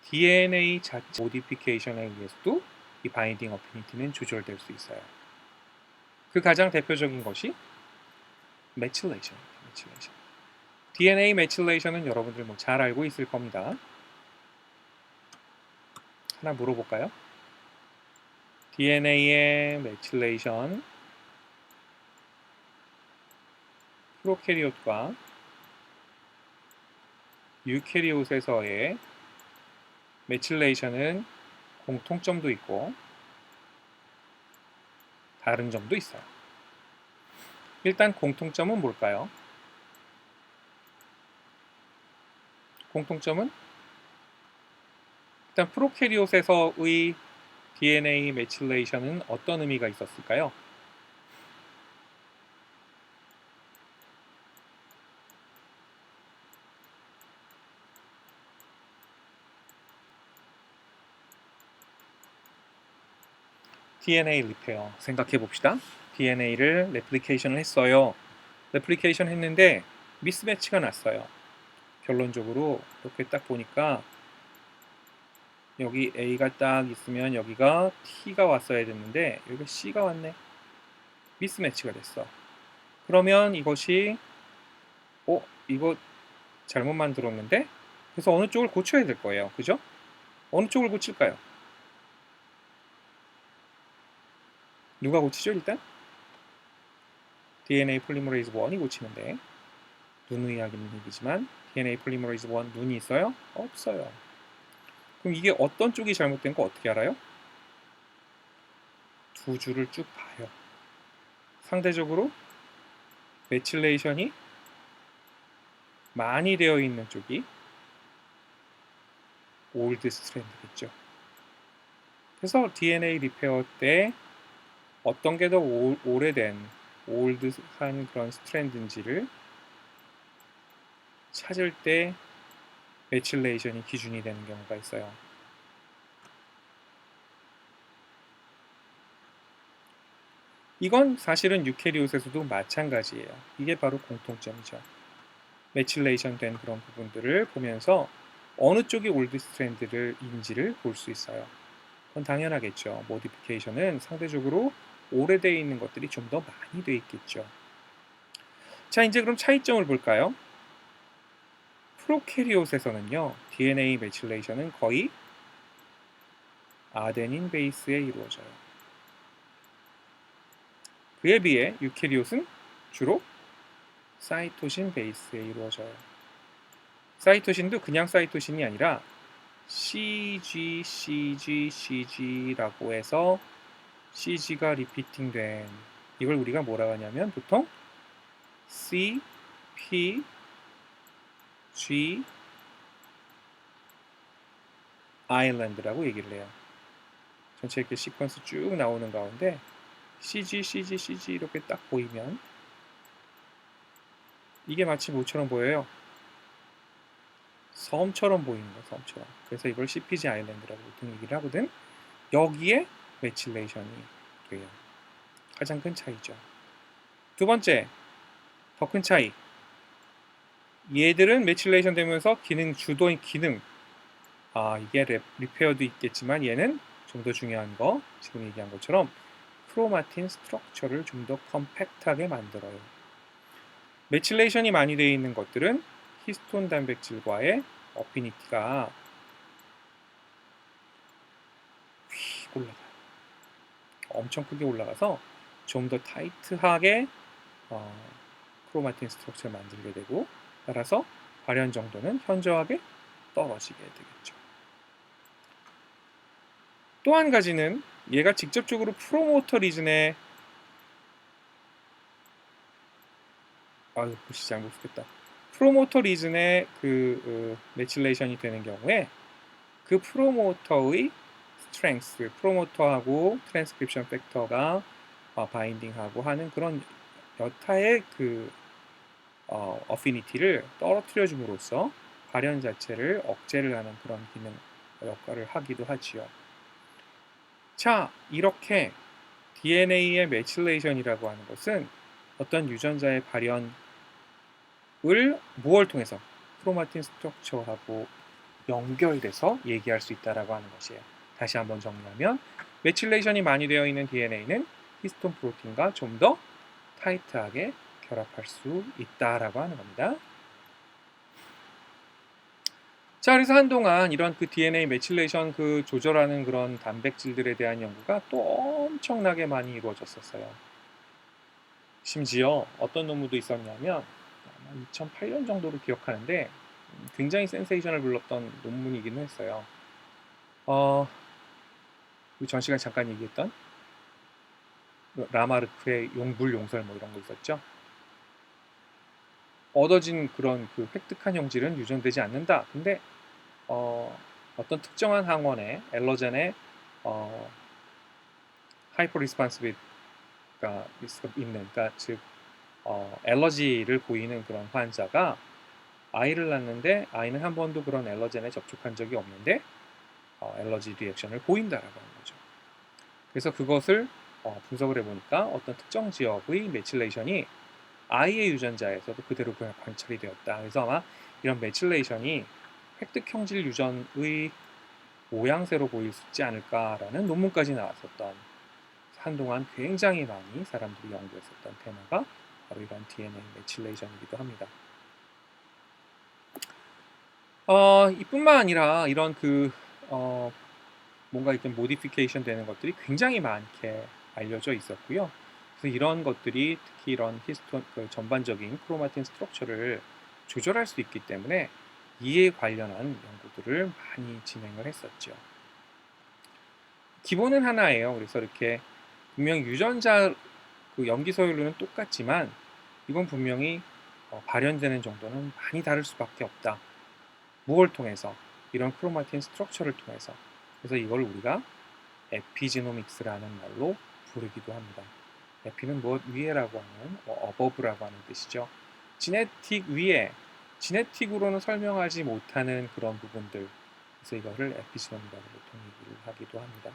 DNA 자체 모디피케이션에 의해서도 이 바인딩 어피니티는 조절될 수 있어요. 그 가장 대표적인 것이 메칠레이션입니다. 메칠레이션. DNA 메칠레이션은 여러분들 뭐 잘 알고 있을 겁니다. 하나 물어볼까요? DNA의 메칠레이션, 프로캐리ոտ과 유캐리ոտ에서의 메칠레이션은 공통점도 있고 다른 점도 있어요. 일단 공통점은 뭘까요? 공통점은 일단 프로캐리ոտ에서의 DNA 메칠레이션은 어떤 의미가 있었을까요? DNA 리페어 생각해 봅시다. DNA를 레플리케이션을 했어요. 레플리케이션 했는데 미스매치가 났어요. 결론적으로 이렇게 딱 보니까 여기 A가 딱 있으면 여기가 T가 왔어야 됐는데 여기가 C가 왔네. 미스매치가 됐어. 그러면 이것이 이거 잘못 만들었는데? 그래서 어느 쪽을 고쳐야 될 거예요. 그죠? 어느 쪽을 고칠까요? 누가 고치죠 일단? DNA 폴리머레이즈 1이 고치는데 누누이하기는 얘기지만 DNA 폴리머레이즈 1 눈이 있어요? 없어요. 그럼 이게 어떤 쪽이 잘못된 거 어떻게 알아요? 두 줄을 쭉 봐요. 상대적으로 메칠레이션이 많이 되어 있는 쪽이 올드 스트랜드겠죠. 그래서 DNA 리페어 때 어떤 게 더 오래된 올드한 그런 스트랜드인지를 찾을 때 메칠레이션이 기준이 되는 경우가 있어요. 이건 사실은 유캐리옷에서도 마찬가지예요. 이게 바로 공통점이죠. 메칠레이션 된 그런 부분들을 보면서 어느 쪽이 올드 스트랜드인지를 볼 수 있어요. 그건 당연하겠죠. 모디피케이션은 상대적으로 오래되어 있는 것들이 좀 더 많이 되어 있겠죠. 자, 이제 그럼 차이점을 볼까요? 프로캐리옷에서는요, DNA 메칠레이션은 거의 아데닌 베이스에 이루어져요. 그에 비해 유캐리옷은 주로 사이토신 베이스에 이루어져요. 사이토신도 그냥 사이토신이 아니라 CG라고 해서 CG가 리피팅된 이걸 우리가 뭐라고 하냐면 보통 C, P, G 아일랜드라고 얘기를 해요. 전체 이렇게 시퀀스 쭉 나오는 가운데 CG, CG, CG 이렇게 딱 보이면 이게 마치 뭐처럼 보여요? 섬처럼 보이는 거, 섬처럼. 그래서 이걸 CPG 아일랜드라고 보통 얘기를 하거든. 여기에 매칠레이션이 돼요. 가장 큰 차이죠. 두 번째, 더 큰 차이. 얘들은 매칠레이션 되면서 기능, 주도인 기능. 이게 리페어도 있겠지만 얘는 좀 더 중요한 거, 지금 얘기한 것처럼 크로마틴 스트럭처를 좀 더 컴팩트하게 만들어요. 매칠레이션이 많이 되어 있는 것들은 히스톤 단백질과의 어피니티가 휙 올라가요. 엄청 크게 올라가서 좀 더 타이트하게 크로마틴 스트럭처를 만들게 되고, 따라서 발현 정도는 현저하게 떨어지게 되겠죠. 또 한 가지는 얘가 직접적으로 프로모터 리즌에 글씨 잘못 쓰겠다. 프로모터 리즌에 매칠레이션이 되는 경우에 그 프로모터의 스트렝스, 프로모터하고 트랜스크립션 팩터가 바인딩하고 하는 그런 여타의 어피니티를 떨어뜨려 줌으로써 발현 자체를 억제를 하는 그런 기능 역할을 하기도 하지요. 자, 이렇게 DNA의 매칠레이션이라고 하는 것은 어떤 유전자의 발현을 무엇을 통해서 크로마틴 스트럭처하고 연결돼서 얘기할 수 있다라고 하는 것이에요. 다시 한번 정리하면 매칠레이션이 많이 되어 있는 DNA는 히스톤 프로틴과 좀 더 타이트하게 결합할 수 있다라고 하는 겁니다. 자, 그래서 한동안 이런 DNA 매칠레이션 조절하는 그런 단백질들에 대한 연구가 또 엄청나게 많이 이루어졌었어요. 심지어 어떤 논문도 있었냐면 아마 2008년 정도로 기억하는데 굉장히 센세이션을 불렀던 논문이기는 했어요. 전 시간에 잠깐 얘기했던 라마르크의 물용설 뭐 이런 거 있었죠. 얻어진 그런 획득한 형질은 유전되지 않는다. 근데 어떤 특정한 항원에 엘러젠에 하이퍼 리스폰시비가 있는, 그러니까 즉 엘러지를 보이는 그런 환자가 아이를 낳는데 아이는 한 번도 그런 엘러젠에 접촉한 적이 없는데 엘러지 리액션을 보인다라고 하는 거죠. 그래서 그것을 분석을 해보니까 어떤 특정 지역의 매칠레이션이 아이의 유전자에서도 그대로 그냥 관찰이 되었다. 그래서 아마 이런 매칠레이션이 획득 형질 유전의 모양새로 보일 수 있지 않을까라는 논문까지 나왔었던, 한동안 굉장히 많이 사람들이 연구했었던 테마가 바로 이런 DNA 매칠레이션이기도 합니다. 이뿐만 아니라 이런 뭔가 이렇게 모디피케이션 되는 것들이 굉장히 많게 알려져 있었고요. 그래서 이런 것들이 특히 이런 히스톤 전반적인 크로마틴 스트럭처를 조절할 수 있기 때문에 이에 관련한 연구들을 많이 진행을 했었죠. 기본은 하나예요. 그래서 이렇게 분명 유전자 염기 서열로는 똑같지만 이건 분명히 발현되는 정도는 많이 다를 수밖에 없다. 무엇을 통해서? 이런 크로마틴 스트럭처를 통해서. 그래서 이걸 우리가 에피지노믹스라는 말로 부르기도 합니다. 에피는 무엇 위에라고 하는, 어버브라고 하는 뜻이죠. 지네틱 위에, 지네틱으로는 설명하지 못하는 그런 부분들, 그래서 이거를 에피지노미라고 보통 얘기를 하기도 합니다.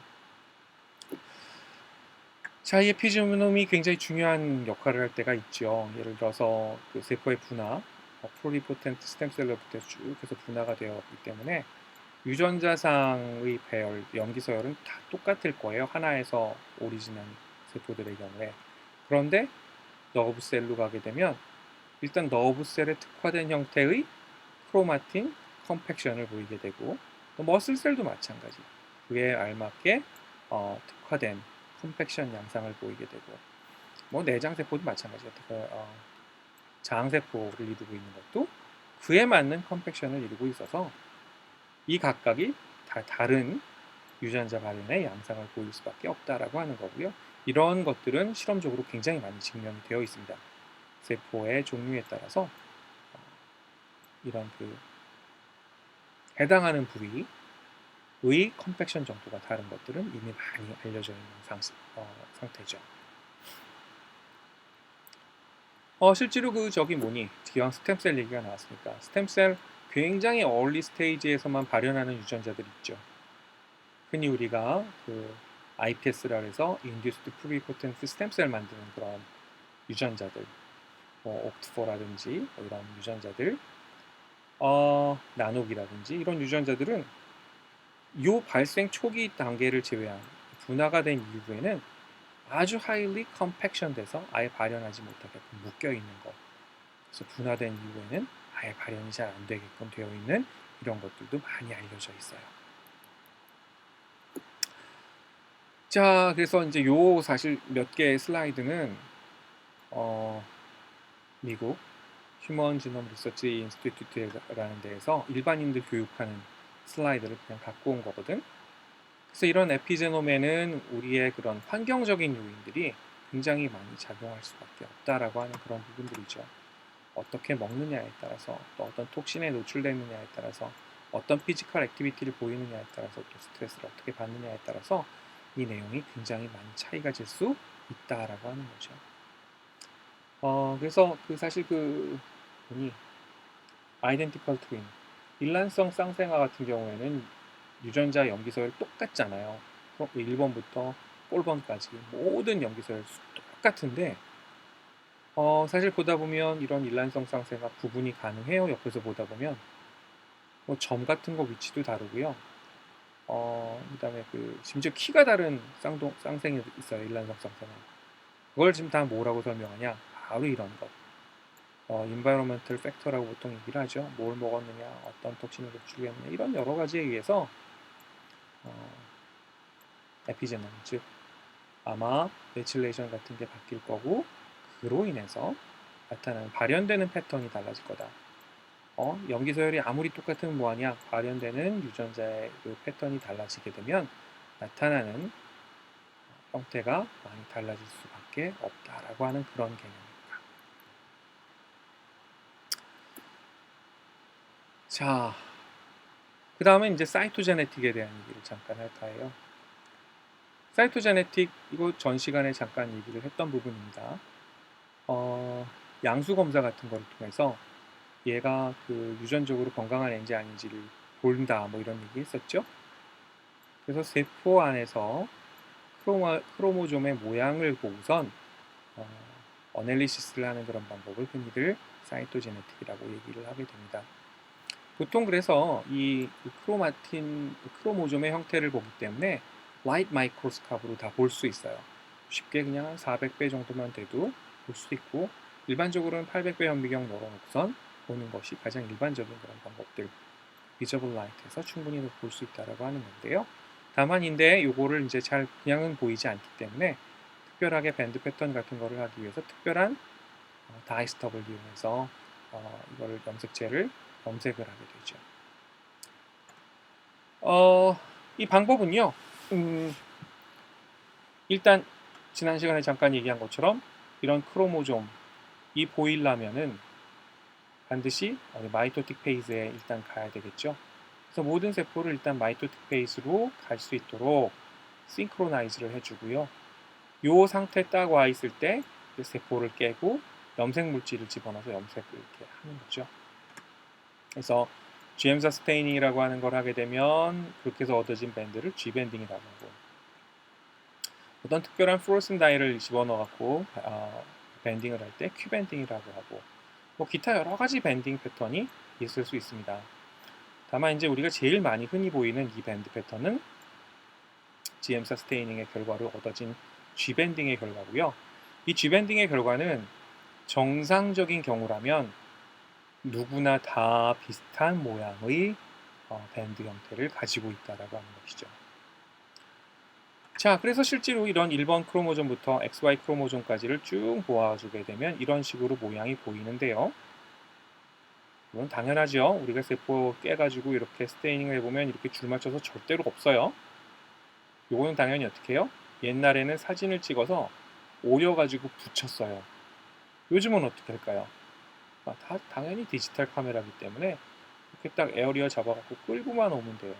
자, 이 에피지노미 굉장히 중요한 역할을 할 때가 있죠. 예를 들어서 세포의 분화, 프로리포텐트 스템셀로부터 쭉 해서 분화가 되었기 때문에 유전자상의 배열, 염기 서열은 다 똑같을 거예요. 하나에서 오리진한 세포들의 경우에. 그런데 너브셀로 가게 되면 일단 너브셀에 특화된 형태의 크로마틴 컴팩션을 보이게 되고, 머슬셀도 마찬가지. 그에 알맞게 특화된 컴팩션 양상을 보이게 되고, 내장세포도 마찬가지예요. 장세포를 이루고 있는 것도 그에 맞는 컴팩션을 이루고 있어서 이 각각이 다 다른 유전자 발현의 양상을 보일 수밖에 없다라고 하는 거고요. 이런 것들은 실험적으로 굉장히 많이 증명이 되어 있습니다. 세포의 종류에 따라서 이런 해당하는 부위의 컴팩션 정도가 다른 것들은 이미 많이 알려져 있는 상태죠. 실제로 기왕 스템셀 얘기가 나왔으니까 스템셀 굉장히 얼리 스테이지에서만 발현하는 유전자들 있죠. 흔히 우리가 iPS라 해서 Induced Pluripotent Stemcell 만드는 그런 유전자들, 옥트포라든지 이런 유전자들, 나녹이라든지 이런 유전자들은 요 발생 초기 단계를 제외한 분화가 된 이후에는 아주 highly compaction 돼서 아예 발현하지 못하게끔 묶여 있는 것. 그래서 분화된 이후에는 아예 발현이 잘 안 되게끔 되어 있는 이런 것들도 많이 알려져 있어요. 자, 그래서 이제 사실 몇 개의 슬라이드는 미국 휴먼 지놈 리서치 인스티튜트라는 데에서 일반인들 교육하는 슬라이드를 그냥 갖고 온 거거든. 그래서 이런 에피제놈에는 우리의 그런 환경적인 요인들이 굉장히 많이 작용할 수밖에 없다라고 하는 그런 부분들이죠. 어떻게 먹느냐에 따라서, 또 어떤 톡신에 노출되느냐에 따라서, 어떤 피지컬 액티비티를 보이느냐에 따라서, 또 스트레스를 어떻게 받느냐에 따라서 이 내용이 굉장히 많이 차이가 질 수 있다라고 하는 거죠. 그래서 사실 뭐니 아이덴티컬 트윈, 일란성 쌍생아 같은 경우에는 유전자 염기서열 똑같잖아요. 1번부터 꼴번까지 모든 염기서열 똑같은데 사실 보다 보면 이런 일란성 쌍생아 구분이 가능해요. 옆에서 보다 보면 점 같은 거 위치도 다르고요. 그다음에 심지어 키가 다른 쌍생이 있어요. 일란성 쌍생아. 그걸 지금 다 뭐라고 설명하냐? 바로 이런 것. environmental factor라고 보통 얘기를 하죠. 뭘 먹었느냐, 어떤 톡신을 노출했느냐 이런 여러 가지에 의해서 에피제놈, 즉 아마 메칠레이션 같은 게 바뀔 거고 그로 인해서 나타나는 발현되는 패턴이 달라질 거다. 염기서열이 아무리 똑같으면 뭐하냐? 발현되는 유전자의 패턴이 달라지게 되면 나타나는 형태가 많이 달라질 수밖에 없다라고 하는 그런 개념입니다. 자, 그 다음에 이제 사이토제네틱에 대한 얘기를 잠깐 할까 해요. 사이토제네틱, 이거 전 시간에 잠깐 얘기를 했던 부분입니다. 양수 검사 같은 거를 통해서 얘가 유전적으로 건강한 애인지 아닌지를 본다, 뭐 이런 얘기 했었죠. 그래서 세포 안에서 크로모좀의 모양을 보고선 어널리시스를 하는 그런 방법을 흔히들 사이토제네틱이라고 얘기를 하게 됩니다. 보통 그래서 이 크로모좀의 형태를 보기 때문에 라이트 마이크로스캅으로 다 볼 수 있어요. 쉽게 그냥 한 400배 정도만 돼도 볼 수 있고 일반적으로는 800배 현미경 넣어놓고선 보는 것이 가장 일반적인 그런 방법들 비저블 라이트에서 충분히 볼 수 있다라고 하는 건데요. 다만인데 요거를 이제 잘 그냥은 보이지 않기 때문에 특별하게 밴드 패턴 같은 거를 하기 위해서 특별한 다이스톱을 이용해서 이거를 염색을 하게 되죠. 이 방법은요. 일단 지난 시간에 잠깐 얘기한 것처럼 이런 크로모좀이 보이려면은 반드시 마이토틱 페이즈에 일단 가야 되겠죠. 그래서 모든 세포를 일단 마이토틱 페이스로 갈 수 있도록 싱크로나이즈를 해주고요. 요 상태 딱 와 있을 때 세포를 깨고 염색 물질을 집어넣어서 염색을 이렇게 하는 거죠. 그래서 GM4 스테이닝이라고 하는 걸 하게 되면 그렇게 해서 얻어진 밴드를 G밴딩이라고 하고 어떤 특별한 플로레센 다이를 집어넣어갖고 밴딩을 할 때 Q밴딩이라고 하고 뭐 기타 여러 가지 밴딩 패턴이 있을 수 있습니다. 다만 이제 우리가 제일 많이 흔히 보이는 이 밴드 패턴은 GM4 스테이닝의 결과로 얻어진 G밴딩의 결과고요. 이 G밴딩의 결과는 정상적인 경우라면 누구나 다 비슷한 모양의 밴드 형태를 가지고 있다라고 하는 것이죠. 자, 그래서 실제로 이런 1번 크로모좀부터 XY 크로모좀까지를 쭉 모아주게 되면 이런 식으로 모양이 보이는데요. 이건 당연하죠. 우리가 세포 깨가지고 이렇게 스테이닝을 해보면 이렇게 줄 맞춰서 절대로 없어요. 요거는 당연히 어떻게 해요? 옛날에는 사진을 찍어서 오려가지고 붙였어요. 요즘은 어떻게 할까요? 다 당연히 디지털 카메라기 때문에 이렇게 딱 에어리어 잡아갖고 끌고만 오면 돼요.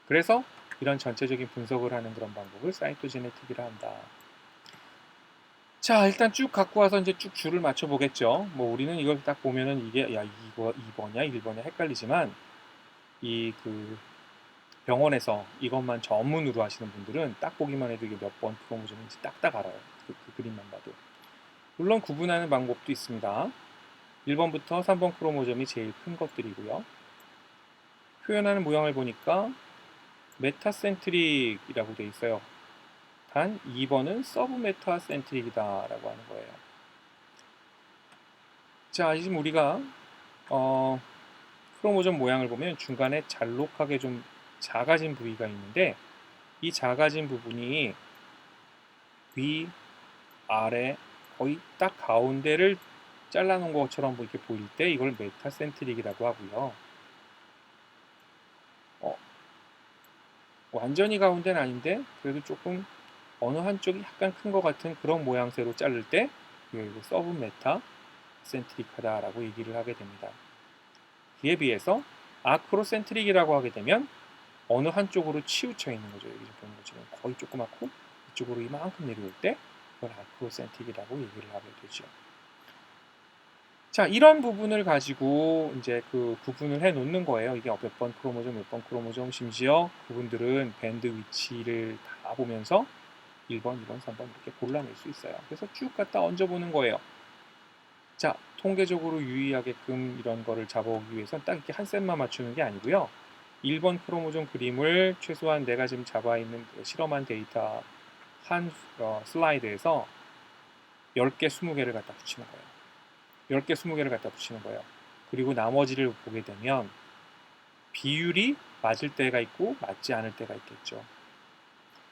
그래서 이런 전체적인 분석을 하는 그런 방법을 사이토제네틱이라 한다. 자, 일단 쭉 갖고 와서 이제 쭉 줄을 맞춰 보겠죠. 뭐 우리는 이걸 딱 보면은 이게 야 이거 2번이야 1번이야 헷갈리지만 이 그 병원에서 이것만 전문으로 하시는 분들은 딱 보기만 해도 이게 몇 번 크로모즘인지 딱딱 알아요. 그 그림만 봐도. 물론 구분하는 방법도 있습니다. 1번부터 3번 크로모점이 제일 큰 것들이고요. 표현하는 모양을 보니까 메타센트릭이라고 돼 있어요. 단 2번은 서브 메타센트릭이다라고 하는 거예요. 자, 지금 우리가 크로모점 모양을 보면 중간에 잘록하게 좀 작아진 부위가 있는데 이 작아진 부분이 위, 아래 거의 딱 가운데를 잘라놓은 것처럼 이렇게 보일 때 이걸 메타센트릭이라고 하고요. 완전히 가운데는 아닌데 그래도 조금 어느 한쪽이 약간 큰 것 같은 그런 모양새로 자를 때 이거 서브 메타 센트릭하다라고 얘기를 하게 됩니다. 이에 비해서 아크로센트릭이라고 하게 되면 어느 한쪽으로 치우쳐 있는 거죠. 여기 보는 것처럼 거의 조그맣고 이쪽으로 이만큼 내려올 때 그걸 아크로센트릭이라고 얘기를 하게 되죠. 자, 이런 부분을 가지고 이제 그 구분을 해 놓는 거예요. 이게 몇 번 크로모점, 몇 번 크로모점, 심지어 그분들은 밴드 위치를 다 보면서 1번, 2번, 3번 이렇게 골라낼 수 있어요. 그래서 쭉 갖다 얹어보는 거예요. 자, 통계적으로 유의하게끔 이런 거를 잡아오기 위해서는 딱 이렇게 한 셋만 맞추는 게 아니고요. 1번 크로모점 그림을 최소한 내가 지금 잡아있는 실험한 데이터 한 슬라이드에서 10개, 20개를 갖다 붙이는 거예요. 10개, 20개를 갖다 붙이는 거예요. 그리고 나머지를 보게 되면 비율이 맞을 때가 있고 맞지 않을 때가 있겠죠.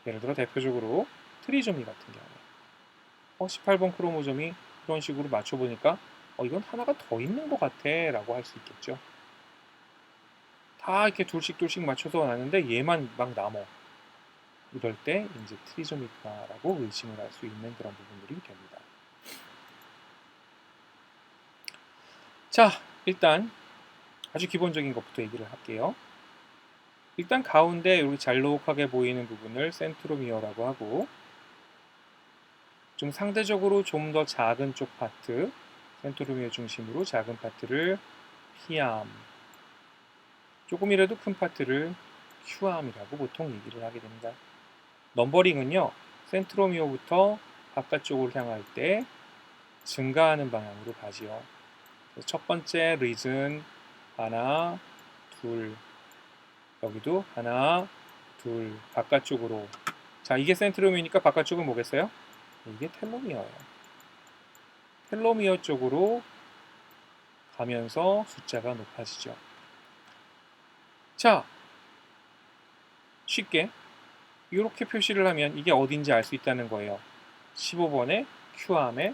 예를 들어 대표적으로 트리조미 같은 경우에 18번 크로모점이 이런 식으로 맞춰보니까 이건 하나가 더 있는 것 같아 라고 할 수 있겠죠. 다 이렇게 둘씩 맞춰서 놨는데 얘만 막 남어. 이럴 때 이제 트리조미카라고 의심을 할 수 있는 그런 부분들이 됩니다. 자, 일단 아주 기본적인 것부터 얘기를 할게요. 일단 가운데 이렇게 잘록하게 보이는 부분을 센트로미어라고 하고 좀 상대적으로 좀 더 작은 쪽 파트 센트로미어 중심으로 작은 파트를 P암 조금이라도 큰 파트를 Q암이라고 보통 얘기를 하게 됩니다. 넘버링은요 센트로미어부터 바깥쪽으로 향할 때 증가하는 방향으로 가지요. 첫 번째 리즌 하나 둘 여기도 하나 둘 바깥쪽으로 자 이게 센트로미어니까 바깥쪽은 뭐겠어요? 이게 텔로미어예요. 텔로미어 쪽으로 가면서 숫자가 높아지죠. 자, 쉽게 이렇게 표시를 하면 이게 어딘지 알 수 있다는 거예요. 15번의 Q암에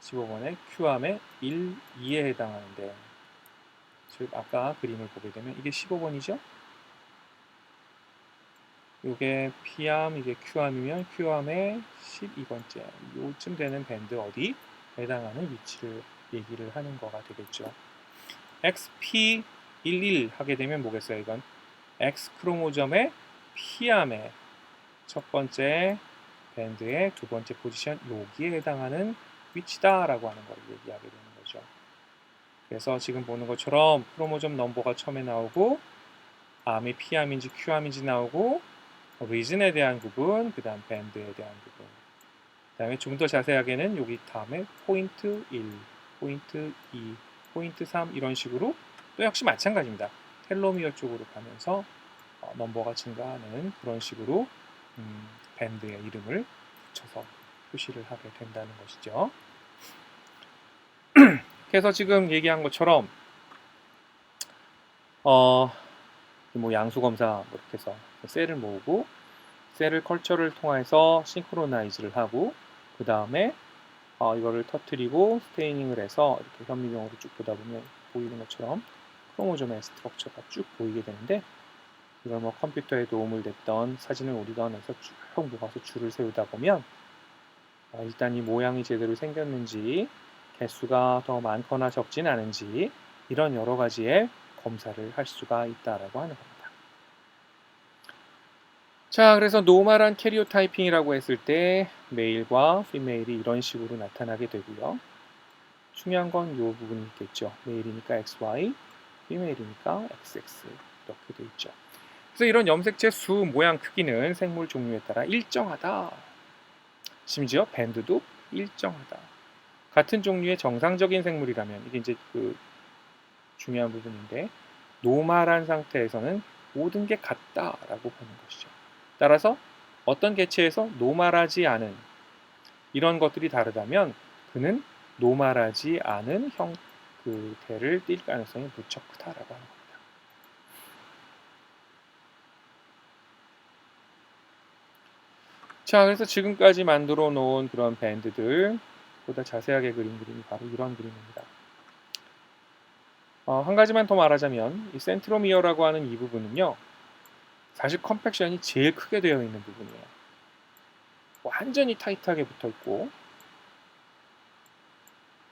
15번의 Q암에 1, 2에 해당하는데 즉 아까 그림을 보게 되면 이게 15번이죠? 이게 P암, 이게 Q암이면 Q암의 12번째 요쯤 되는 밴드 어디 해당하는 위치를 얘기를 하는 거가 되겠죠. XP11 하게 되면 뭐겠어요? 이건 X 크로모점의 P암의 첫 번째 밴드의 두 번째 포지션 여기에 해당하는 위치다라고 하는 걸 얘기하게 되는 거죠. 그래서 지금 보는 것처럼 크로모점 넘버가 처음에 나오고 암이 P암인지 Q암인지 나오고 리즌에 대한 부분, 그 다음 밴드에 대한 부분 그 다음에 좀 더 자세하게는 여기 다음에 포인트 1, 포인트 2, 포인트 3 이런 식으로 또 역시 마찬가지입니다. 텔로미어 쪽으로 가면서 넘버가 증가하는 그런 식으로 밴드의 이름을 붙여서 표시를 하게 된다는 것이죠. 그래서 지금 얘기한 것처럼 뭐 양수 검사 이렇게 해서 셀을 모으고 셀을 컬처를 통해서 싱크로나이즈를 하고 그 다음에 이거를 터트리고 스테이닝을 해서 이렇게 현미경으로 쭉 보다 보면 보이는 것처럼 크로모점의 스트럭처가 쭉 보이게 되는데 이걸 뭐 컴퓨터에 도움을 냈던 사진을 오리건 해서 쭉 모아서 줄을 세우다 보면 일단 이 모양이 제대로 생겼는지 개수가 더 많거나 적진 않은지 이런 여러 가지의 검사를 할 수가 있다라고 하는 겁니다. 자, 그래서 노멀한 캐리오타이핑이라고 했을 때 메일과 피메일이 이런 식으로 나타나게 되고요. 중요한 건 이 부분이 있겠죠. 메일이니까 XY, 피메일이니까 XX 이렇게 돼 있죠. 그래서 이런 염색체 수, 모양, 크기는 생물 종류에 따라 일정하다. 심지어 밴드도 일정하다. 같은 종류의 정상적인 생물이라면 이게 이제 그 중요한 부분인데 노멀한 상태에서는 모든 게 같다라고 보는 것이죠. 따라서 어떤 개체에서 노멀하지 않은 이런 것들이 다르다면 그는 노멀하지 않은 형태를 띌 가능성이 무척 크다라고 하는 겁니다. 자, 그래서 지금까지 만들어 놓은 그런 밴드들 보다 자세하게 그린 그림이 바로 이런 그림입니다. 한 가지만 더 말하자면 이 센트로미어라고 하는 이 부분은요, 사실 컴팩션이 제일 크게 되어 있는 부분이에요. 완전히 타이트하게 붙어 있고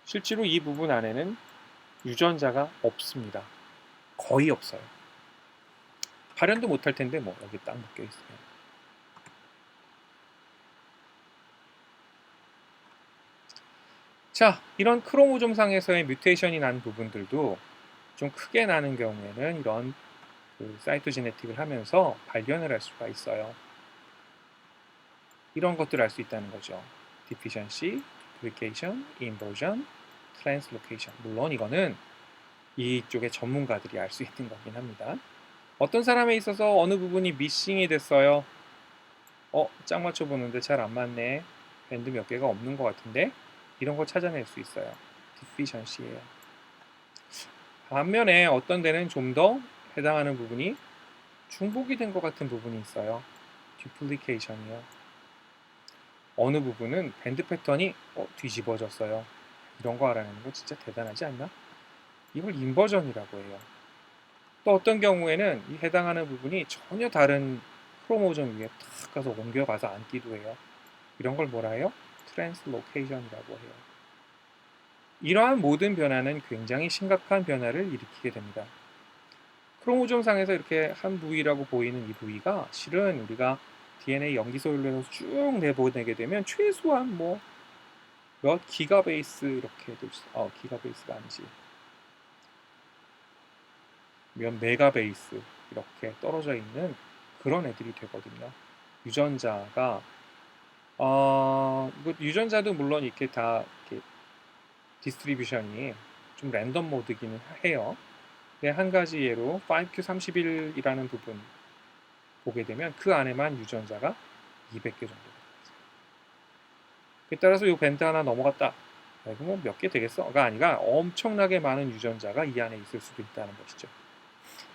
실제로 이 부분 안에는 유전자가 없습니다. 거의 없어요. 발현도 못할 텐데 뭐 여기 딱 묶여 있으면. 자, 이런 크로모좀상에서의 뮤테이션이 난 부분들도 좀 크게 나는 경우에는 이런 사이토제네틱을 하면서 발견을 할 수가 있어요. 이런 것들을 알 수 있다는 거죠. deficiency, duplication, inversion, translocation. 물론 이거는 이쪽의 전문가들이 알 수 있는 거긴 합니다. 어떤 사람에 있어서 어느 부분이 미싱이 됐어요. 짝 맞춰보는데 잘 안 맞네. 밴드 몇 개가 없는 것 같은데 이런 거 찾아낼 수 있어요. deficiency예요. 반면에 어떤 데는 좀 더 해당하는 부분이 중복이 된 것 같은 부분이 있어요. duplication이요. 어느 부분은 밴드 패턴이 뒤집어졌어요. 이런 거 알아내는 거 진짜 대단하지 않나? 이걸 인버전이라고 해요. 또 어떤 경우에는 이 해당하는 부분이 전혀 다른 크로모점 위에 탁 가서 옮겨가서 앉기도 해요. 이런 걸 뭐라 해요? 트랜스로케이션이라고 해요. 이러한 모든 변화는 굉장히 심각한 변화를 일으키게 됩니다. 크로모점상에서 이렇게 한 부위라고 보이는 이 부위가 실은 우리가 DNA 염기소율에서 쭉 내보내게 되면 최소한 뭐 몇 기가베이스 이렇게 기가베이스가 아니지 몇 메가베이스 이렇게 떨어져 있는 그런 애들이 되거든요. 유전자가 유전자도 물론 이렇게 다 이렇게 디스트리뷰션이 좀 랜덤 모드기는 해요. 근데 한 가지 예로 5q31이라는 부분 보게 되면 그 안에만 유전자가 200개 정도 들어있어요. 그에 따라서 이 밴드 하나 넘어갔다. 그러면 몇 개 되겠어?가 아니라 엄청나게 많은 유전자가 이 안에 있을 수도 있다는 것이죠.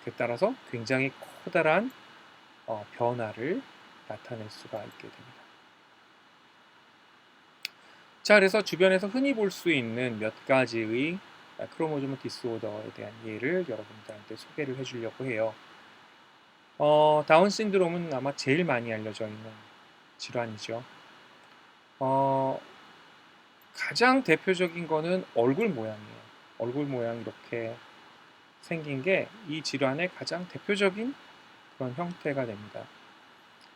그에 따라서 굉장히 커다란 변화를 나타낼 수가 있게 됩니다. 자, 그래서 주변에서 흔히 볼 수 있는 몇 가지의 크로모조մ 디스오더에 대한 예를 여러분들한테 소개를 해주려고 해요. 다운 신드롬은 아마 제일 많이 알려져 있는 질환이죠. 가장 대표적인 거는 얼굴 모양이에요. 얼굴 모양 이렇게 생긴 게 이 질환의 가장 대표적인 그런 형태가 됩니다.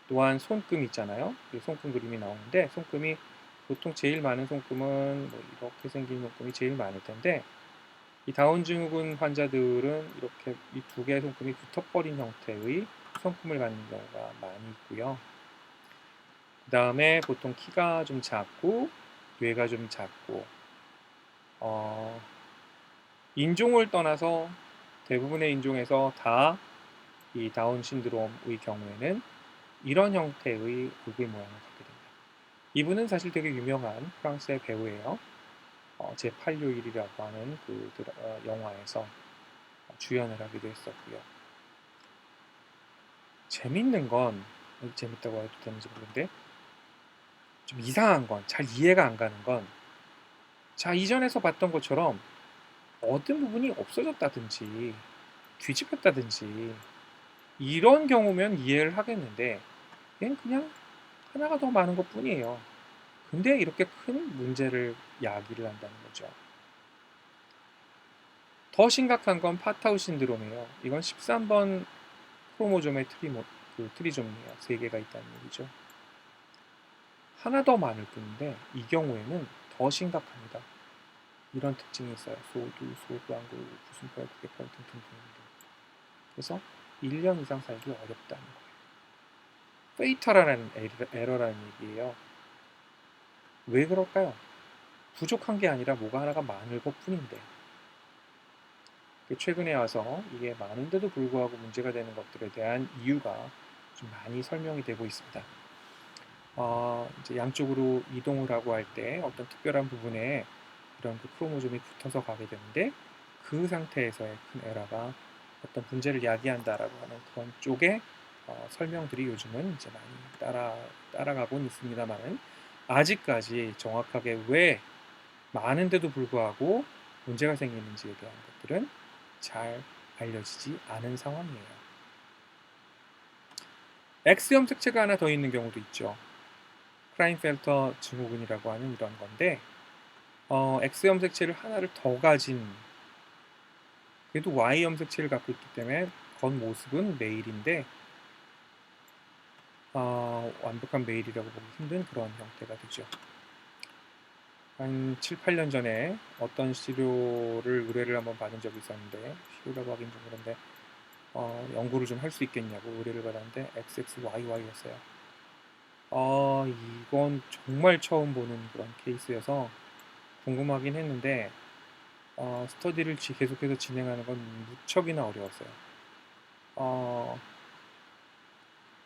또한 손금 있잖아요. 손금 그림이 나오는데 손금이 보통 제일 많은 손금은 뭐 이렇게 생긴 손금이 제일 많을 텐데 이 다운 증후군 환자들은 이렇게 이 두 개의 손금이 붙어버린 형태의 손금을 갖는 경우가 많이 있고요. 그 다음에 보통 키가 좀 작고 뇌가 좀 작고 인종을 떠나서 대부분의 인종에서 다 이 다운 신드롬의 경우에는 이런 형태의 얼굴 모양을 갖게 됩니다. 이분은 사실 되게 유명한 프랑스의 배우예요. 제8요일이라고 하는 그 영화에서 주연을 하기도 했었고요. 재밌는 건 재밌다고 해도 되는지 모르겠는데 좀 이상한 건 잘 이해가 안 가는 건 자, 이전에서 봤던 것처럼 어떤 부분이 없어졌다든지 뒤집혔다든지 이런 경우면 이해를 하겠는데 얘는 그냥 하나가 더 많은 것 뿐이에요. 근데 이렇게 큰 문제를 야기를 한다는 거죠. 더 심각한 건 파타우 신드롬이에요. 이건 13번 크로모좀의 트리좀이에요. 3개가 있다는 얘기죠. 하나 더 많을 뿐인데 이 경우에는 더 심각합니다. 이런 특징이 있어요. 소두, 안구, 구순팔, 구개팔 등등등. 그래서 1년 이상 살기 어렵다는 거예요. 페이터라는 에러라는 얘기예요. 왜 그럴까요? 부족한 게 아니라 뭐가 하나가 많을 것 뿐인데 최근에 와서 이게 많은데도 불구하고 문제가 되는 것들에 대한 이유가 좀 많이 설명이 되고 있습니다. 이제 양쪽으로 이동을 하고 할 때 어떤 특별한 부분에 이런 그 크로모즘이 붙어서 가게 되는데 그 상태에서의 큰 에러가 어떤 문제를 야기한다라고 하는 그런 쪽의 설명들이 요즘은 이제 많이 따라가곤 있습니다만은 아직까지 정확하게 왜 많은데도 불구하고 문제가 생기는지에 대한 것들은 잘 알려지지 않은 상황이에요. X염 색채가 하나 더 있는 경우도 있죠. 크라인펠터 증후군이라고 하는 이런 건데 X염 색채를 하나를 더 가진 그래도 Y염 색채를 갖고 있기 때문에 겉모습은 메일인데 완벽한 메일이라고 보기 힘든 그런 형태가 되죠. 한 7, 8년 전에 어떤 치료를 의뢰를 한번 받은 적이 있었는데 치료라고 하긴 좀 그런데 연구를 좀 할 수 있겠냐고 의뢰를 받았는데 XXYY였어요. 이건 정말 처음 보는 그런 케이스여서 궁금하긴 했는데 스터디를 계속해서 진행하는 건 무척이나 어려웠어요.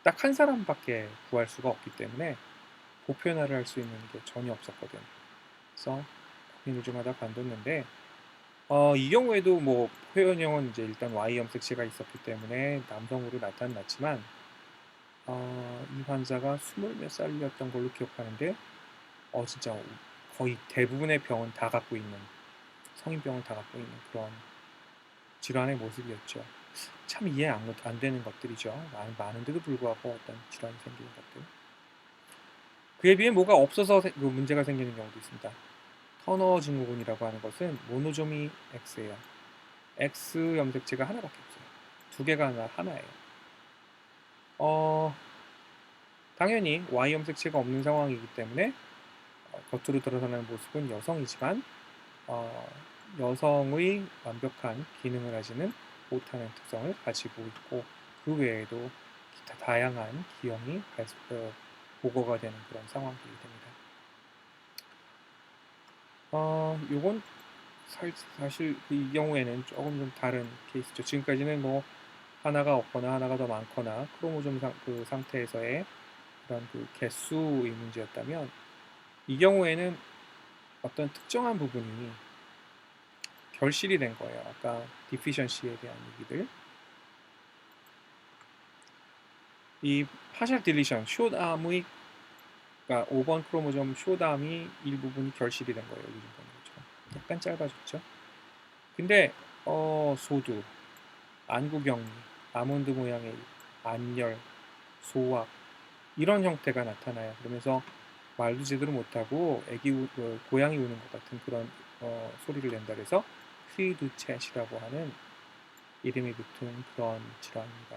딱 한 사람밖에 구할 수가 없기 때문에 보편화를 할 수 있는 게 전혀 없었거든. 그래서 고민을 좀 하다 관뒀는데 이 경우에도 뭐 표현형은 이제 일단 Y 염색체가 있었기 때문에 남성으로 나타났지만 이 환자가 20몇 살이었던 걸로 기억하는데 진짜 거의 대부분의 병은 다 갖고 있는 성인병을 다 갖고 있는 그런 질환의 모습이었죠. 참 이해 안 되는 것들이죠. 많은데도 불구하고 어떤 질환이 생기는 것들. 그에 비해 뭐가 없어서 문제가 생기는 경우도 있습니다. 터너 증후군이라고 하는 것은 모노조미 X예요. X 염색체가 하나밖에 없어요. 두 개가 하나예요. 당연히 Y 염색체가 없는 상황이기 때문에 겉으로 드러나는 모습은 여성이지만 여성의 완벽한 기능을 가지는 못하는 특성을 가지고 있고 그 외에도 기타 다양한 기형이 보고가 되는 그런 상황들이 됩니다. 요건 사실 이 경우에는 조금 좀 다른 케이스죠. 지금까지는 뭐 하나가 없거나 하나가 더 많거나 크로모좀 그 상태에서의 그런 그 개수의 문제였다면 이 경우에는 어떤 특정한 부분이 결실이 된 거예요. 아까 디피션시에 대한 얘기들. 이 파셜 딜리션, 숏암의 그러니까 5번 크로모점 숏암이 일부분이 결실이 된 거예요. 이 정도는 것처럼. 약간 짧아졌죠. 근데 소두, 안구경미, 아몬드 모양의 안열, 소악 이런 형태가 나타나요. 그러면서 말도 제대로 못하고 고양이 우는 것 같은 그런 소리를 낸다 그래서 퀴두챗이라고 하는 이름이 붙은 그런 질환입니다.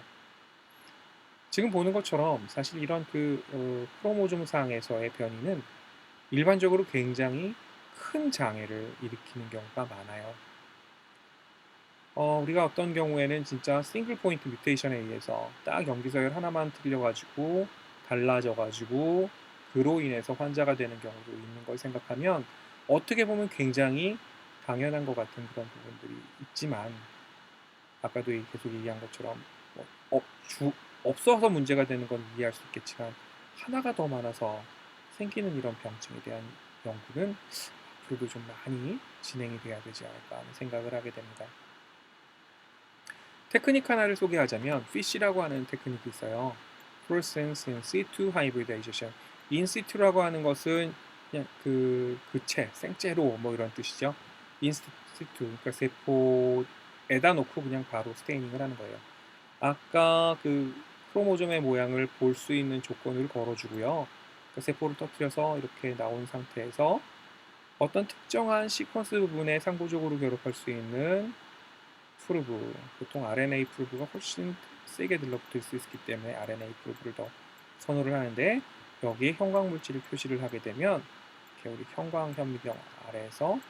지금 보는 것처럼 사실 이런 크로모좀상에서의 변이는 일반적으로 굉장히 큰 장애를 일으키는 경우가 많아요. 우리가 어떤 경우에는 진짜 싱글 포인트 뮤테이션에 의해서 딱 염기서열 하나만 틀려가지고 달라져가지고 그로 인해서 환자가 되는 경우도 있는 걸 생각하면 어떻게 보면 굉장히 당연한 것 같은 그런 부분들이 있지만 아까도 계속 얘기한 것처럼 뭐 없어서 문제가 되는 건 이해할 수 있겠지만 하나가 더 많아서 생기는 이런 병증에 대한 연구는 앞으로도 좀 많이 진행이 돼야 되지 않을까 하는 생각을 하게 됩니다. 테크닉 하나를 소개하자면 FISH라고 하는 테크닉이 있어요. Fluorescence in situ hybridization. in situ라고 하는 것은 그냥 그체, 생체로 뭐 이런 뜻이죠. in situ, 그러니까 세포에다 놓고 그냥 바로 스테이닝을 하는 거예요. 아까 그 크로모좀의 모양을 볼 수 있는 조건을 걸어주고요. 그 세포를 터뜨려서 이렇게 나온 상태에서 어떤 특정한 시퀀스 부분에 상부적으로 결합할 수 있는 프루브, 보통 RNA 프루브가 훨씬 세게 들러붙을 수 있기 때문에 RNA 프루브를 더 선호를 하는데, 여기에 형광물질을 표시를 하게 되면 이렇게 우리 형광현미경 아래에서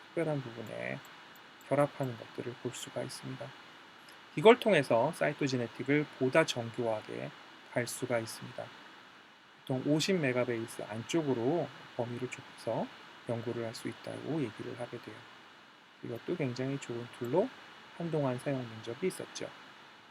특별한 부분에 결합하는 것들을 볼 수가 있습니다. 이걸 통해서 사이토제네틱을 보다 정교하게 갈 수가 있습니다. 보통 50메가베이스 안쪽으로 범위를 좁혀서 연구를 할 수 있다고 얘기를 하게 돼요. 이것도 굉장히 좋은 툴로 한동안 사용된 적이 있었죠.